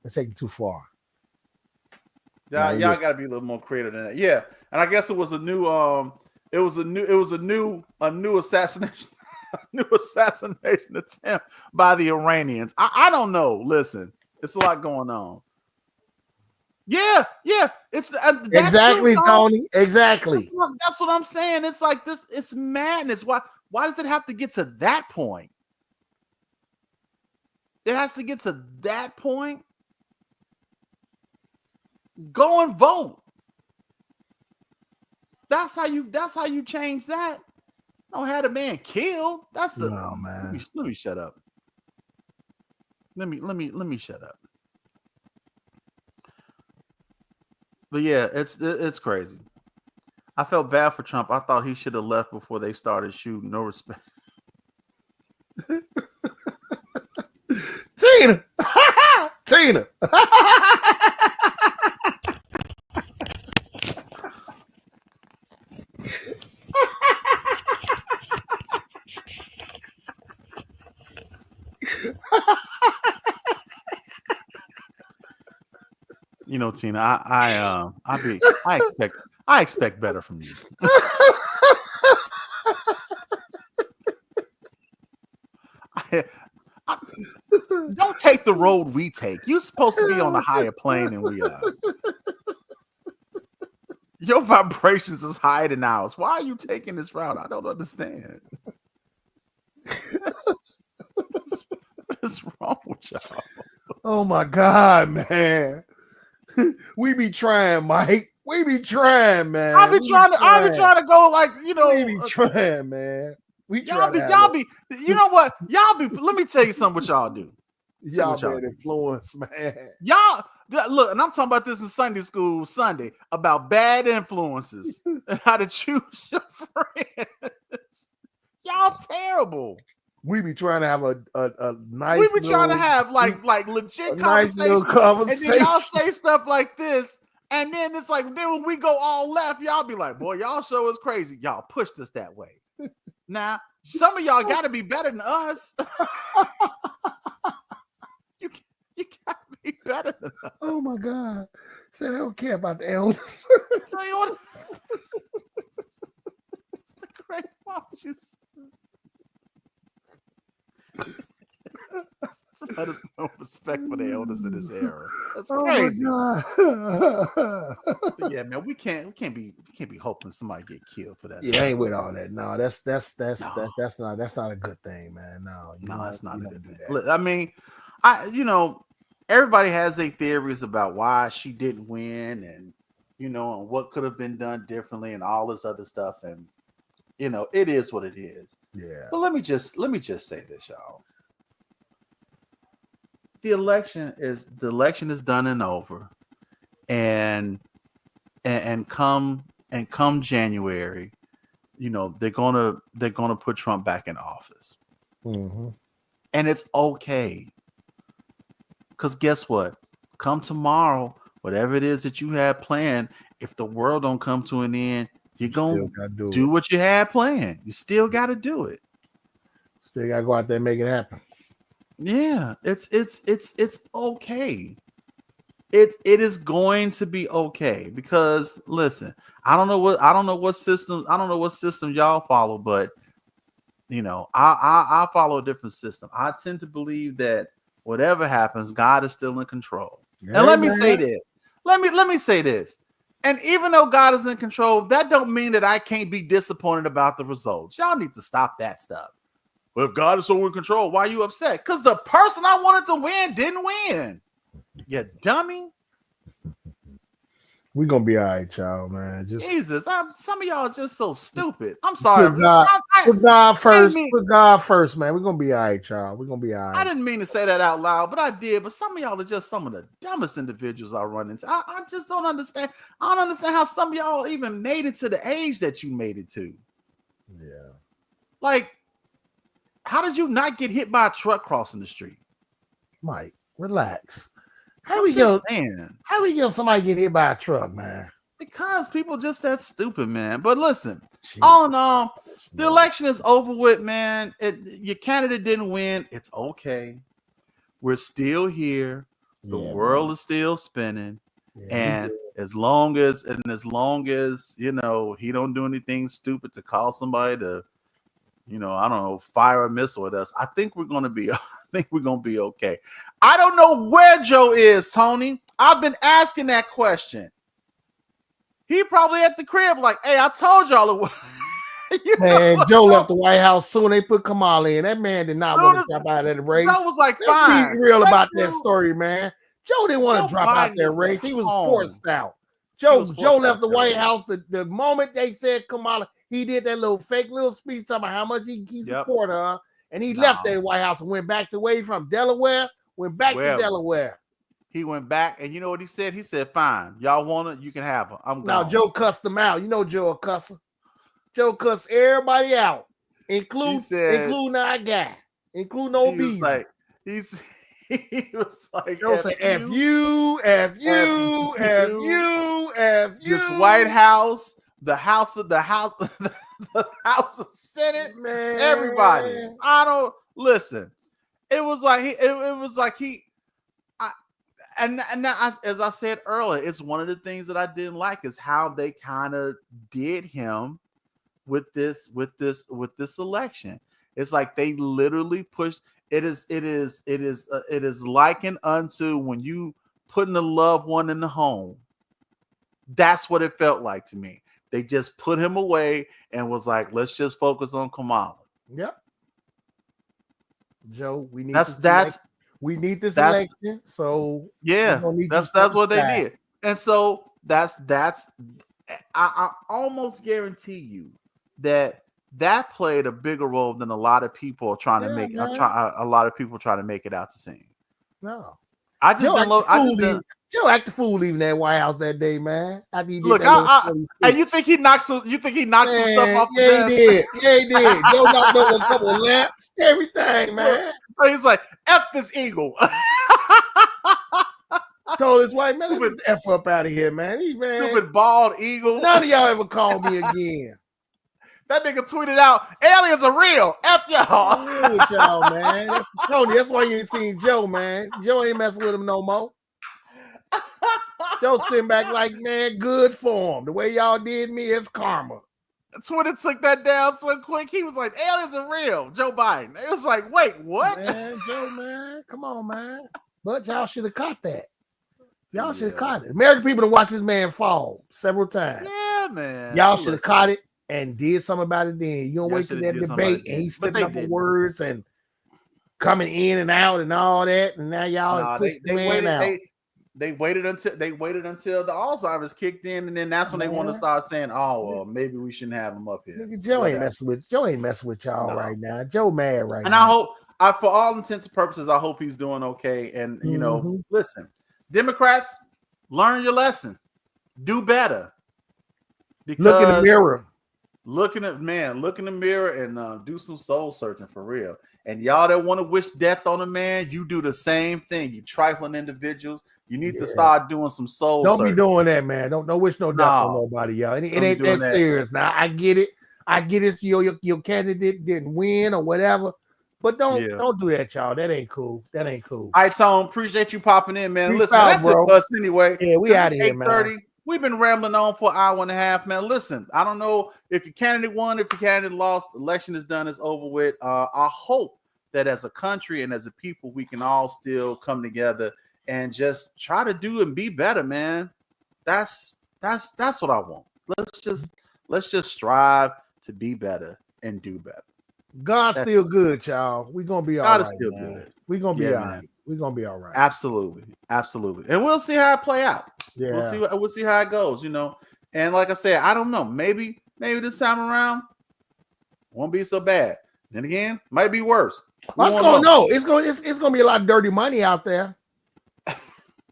That's taking too far. Y'all gotta be a little more creative than that. Yeah. And I guess it was a new assassination. New assassination attempt by the Iranians. I don't know. Listen, it's a lot going on. Yeah. It's exactly, Tony. Exactly. That's what I'm saying. It's like this. It's madness. Why does it have to get to that point? It has to get to that point. Go and vote. That's how you change that. Don't have a man killed. That's the no, man. Let me shut up. Let me shut up. But yeah, it's crazy. I felt bad for Trump. I thought he should have left before they started shooting. No respect. Tina. Tina. You know, Tina, I expect better from you. Don't take the road we take. You're supposed to be on a higher plane than we are. Your vibrations is higher than ours. Why are you taking this route? I don't understand. What's wrong with y'all? Oh my God, man. We be trying, Mike. We be trying, man. I be trying to go like, you know, We be trying, man. We y'all be, you know what? Let me tell you something what y'all do. Y'all bad influence, man. Y'all look, and I'm talking about this in Sunday school Sunday about bad influences and how to choose your friends. Y'all terrible. We be trying to have a nice. We be trying to have like legit nice conversation, conversation, and then y'all say stuff like this, and then it's like then when we go all left, y'all be like, "Boy, y'all show is crazy. Y'all pushed us that way." Now, some of y'all got to be better than us. You got to be better than us. Oh my God! Said I don't care about the elders. It's the great. Why would you? Let us know respect for the elders in this era. That's crazy. Yeah, man, we can't be hoping somebody get killed for that. Yeah, I ain't with all that. No, that's not a good thing, man. No, that's not a good thing. I mean, everybody has their theories about why she didn't win, and and what could have been done differently, and all this other stuff, and it is what it is. Yeah. But let me just say this, y'all. The election is done and over, and come January, they're gonna put Trump back in office, mm-hmm. and it's okay. Because guess what? Come tomorrow, whatever it is that you had planned, if the world don't come to an end, you're gonna do what you had planned. You still got to do it. Still got to go out there and make it happen. Yeah, it's okay. It is going to be okay, because listen, I don't know what system y'all follow, but I follow a different system. I tend to believe that whatever happens, God is still in control. Yeah, and let me say this. Let me say this. And even though God is in control, that don't mean that I can't be disappointed about the results. Y'all need to stop that stuff. But if God is so in control, why are you upset? Because the person I wanted to win didn't win. You dummy. We're going to be all right, y'all, man. Jesus, some of y'all are just so stupid. I'm sorry. Put God first. Put God first, man. We're going to be all right, y'all. We're going to be all right. I didn't mean to say that out loud, but I did. But some of y'all are just some of the dumbest individuals I run into. I just don't understand. I don't understand how some of y'all even made it to the age that you made it to. Yeah. Like, how did you not get hit by a truck crossing the street? Mike, relax. How we get somebody get hit by a truck, man? Because people just that stupid, man. But listen, all in all, the election is over with, man. Your candidate didn't win. It's okay. We're still here. The world is still spinning. Yeah, and as long as he don't do anything stupid to call somebody to, I don't know, fire a missile at us, I think we're gonna be okay. I don't know where Joe is, Tony. I've been asking that question. He probably at the crib, like, hey, I told y'all it was. Man, Joe left the White House soon. They put Kamala in. That man did not want to drop out of the race. Joe was like, fine. Let's be real about that story, man. Joe didn't want to drop out that race. He was forced out. Joe left the White House the moment they said Kamala. He did that fake little speech talking about how much he supported her. And he left that White House and went back to where he from, Delaware. Went back to Delaware. He went back, and you know what he said? He said, fine, y'all want it, you can have her. I'm gone. Now, Joe cussed him out. You know Joe a cusser. Joe cussed everybody out, including our guy, including old Bees. He was like, Joe said, F you. This White House, the House of Senate, man, everybody. I don't listen. It was like as I said earlier, it's one of the things that I didn't like is how they kind of did him with this election. It's like they literally pushed. It is likened unto when you putting a loved one in the home, That's what it felt like to me. They just put him away and was like, let's just focus on Kamala. Yep. Joe, we need we need this election. So yeah, that's what they did. And so that's I almost guarantee you that played a bigger role than a lot of people are trying to make. A lot of people trying to make it out to sing. No, I just don't. Joe act the fool leaving that White House that day, man. Look, and you think he knocked some? You think he knocked some stuff off? Yeah, he did. Yeah, he did. Joe knocked over a couple of laps, everything, man. So he's like, "F this eagle." Told his wife, man, let's F up out of here, man. Stupid bald eagle. None of y'all ever call me again. That nigga tweeted out, aliens are real. F y'all. I'm real with y'all, man. Tony, that's why you ain't seen Joe, man. Joe ain't messing with him no more. Joe sitting back like, man, good form. The way y'all did me, it's karma. Twitter took that down so quick. He was like, aliens are real. Joe Biden. It was like, wait, what? Man, Joe, man, come on, man. But y'all should have caught that. Y'all should have caught it. American people have watched this man fall several times. Yeah, man. Y'all should have caught it and did something about it then. You don't wait till that debate and he's slipping up on words and coming in and out and all that. And now y'all push the man out. They waited until the Alzheimer's kicked in, and then that's when they want to start saying, "Oh, well, maybe we shouldn't have him up here." Joe ain't messing with y'all right now. Joe mad right now. And I hope, for all intents and purposes, I hope he's doing okay. And you know, listen, Democrats, learn your lesson, do better. Because look in the mirror. Look in the mirror and do some soul searching for real. And y'all that want to wish death on a man, you do the same thing. You trifling individuals. You need to start doing some soul searching. Don't be doing that, man. Don't wish no death on nobody, y'all. It ain't that serious. Now I get it. Your candidate didn't win or whatever. But don't do that, y'all. That ain't cool. All right, Tone. Appreciate you popping in, man. Peace Listen, out, that's bro. it for us anyway. Yeah, we out of here, man. We've been rambling on for an hour and a half, man. Listen, I don't know if your candidate won, if your candidate lost. The election is done, it's over with. I hope that as a country and as a people, we can all still come together and just try to do and be better, man. That's what I want. Let's just strive to be better and do better. God's still good, y'all. We're gonna be all right. God is still good. We're gonna be all right. We're gonna be all right. Absolutely. And we'll see how it play out. Yeah. We'll see how it goes, you know. And like I said, I don't know. Maybe this time around won't be so bad. Then again, might be worse. It's gonna be a lot of dirty money out there.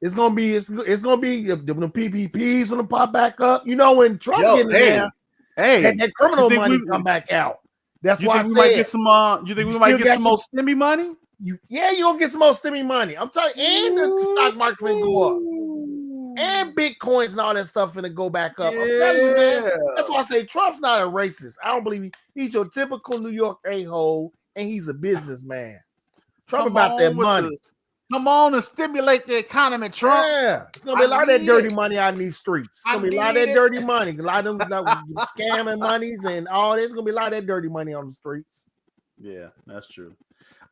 It's gonna be the PPPs gonna pop back up. You know, when Trump get in there, that criminal money come back out. That's why I said might get some. You think we might get some more stimmy money? You're gonna get some more stimmy money. I'm telling you, and the stock market gonna go up. And Bitcoins and all that stuff gonna go back up. I'm telling you, man. That's why I say Trump's not a racist. I don't believe he's your typical New York a-hole, and he's a businessman. Trump about that money. Come on and stimulate the economy, Trump. Yeah, it's gonna be a lot of that dirty money out in these streets. It's gonna be a lot of that dirty money, a lot of them scamming monies and all this. It's gonna be a lot of that dirty money on the streets. Yeah, that's true.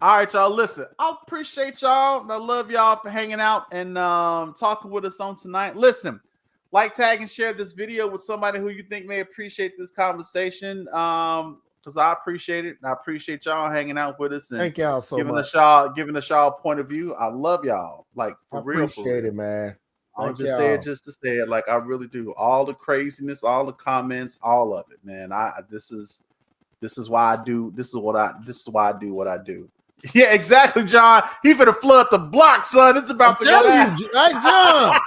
All right, y'all. Listen, I appreciate y'all. And I love y'all for hanging out and talking with us on tonight. Listen, like, tag, and share this video with somebody who you think may appreciate this conversation. Because I appreciate it. And I appreciate y'all hanging out with us and thank y'all so giving much. Giving us y'all point of view. I love y'all. Like, for real. Appreciate it, man. I'll just say it just to say it. Like, I really do. All the craziness, all the comments, all of it, man. This is why I do. This is why I do what I do. Yeah, exactly, John. He finna flood the block, son. It's about to go down. John.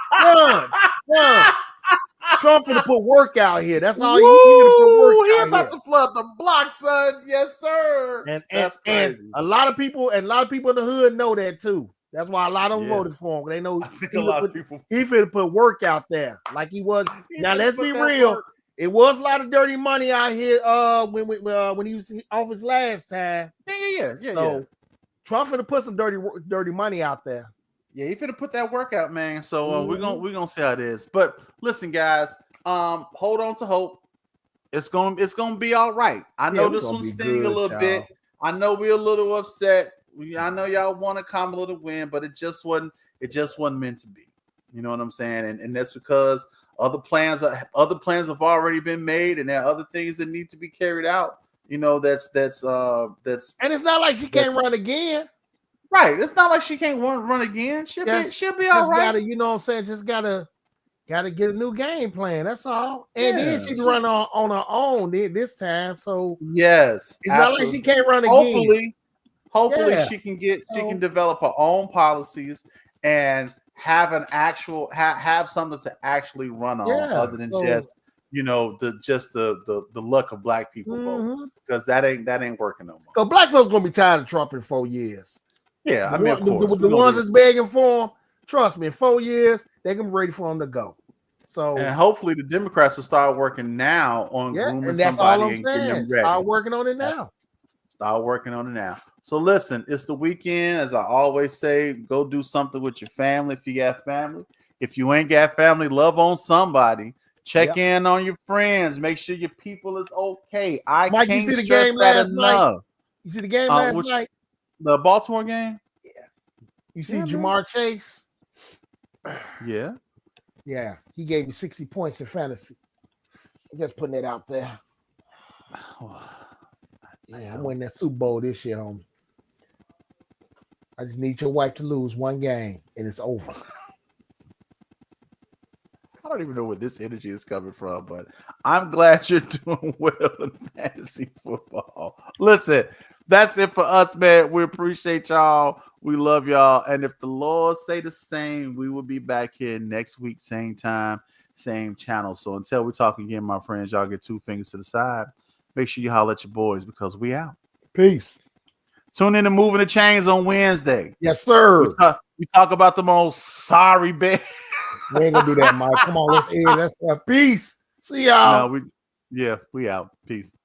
Trump finna put work out here. That's all he He's about to flood the block, son. Yes, sir. And a lot of people in the hood know that too. That's why a lot of them voted for him. They know he finna put work out there like he was. Now let's be real. Work. It was a lot of dirty money out here when he was office last time. Yeah. So Trump finna put some dirty money out there. Yeah, he finna put that work out, man. So we're gonna see how it is. But listen, guys, hold on to hope. It's gonna be all right. I know this one's stinging a little bit. I know we're a little upset. I know y'all want a Kamala to win, but it just wasn't meant to be. You know what I'm saying? And that's because other plans have already been made, and there are other things that need to be carried out. You know, that's and it's not like she can't run again. Right. It's not like she can't run again. She'll be all right. You know what I'm saying? Just gotta get a new game plan. That's all. And then she can run on her own this time. So yes, it's not like she can't run again. Hopefully she can develop her own policies and have an actual have something to actually run on other than just the luck of black people vote, because that ain't working no more. So black folks gonna be tired of Trump in 4 years. Yeah, of course. The ones that's begging for him, trust me, in 4 years they can be ready for him to go. So and hopefully the Democrats will start working now on grooming and that's somebody all I'm saying. Start working on it now. Start working on it now. So listen, it's the weekend. As I always say, go do something with your family if you got family. If you ain't got family, love on somebody. Check in on your friends. Make sure your people is okay. Mike, can't you see the stress game that last enough. night? You see the game last night? The Baltimore game? Yeah. You see Jamar Chase? Yeah. Yeah. He gave me 60 points in fantasy. I'm just putting it out there. Yeah, I'm winning that Super Bowl this year, homie. I just need your wife to lose one game and it's over. I don't even know where this energy is coming from, but I'm glad you're doing well in fantasy football. Listen, that's it for us, man. We appreciate y'all. We love y'all. And if the Lord say the same, we will be back here next week, same time, same channel. So until we talk again, my friends, y'all get 2 fingers to the side. Make sure you holler at your boys, because we out. Peace. Tune in to Moving the Chains on Wednesday. Yes, sir. We talk about the most sorry bet. We ain't gonna do that, Mike. Come on, let's end. Let's peace. See y'all. We out. Peace.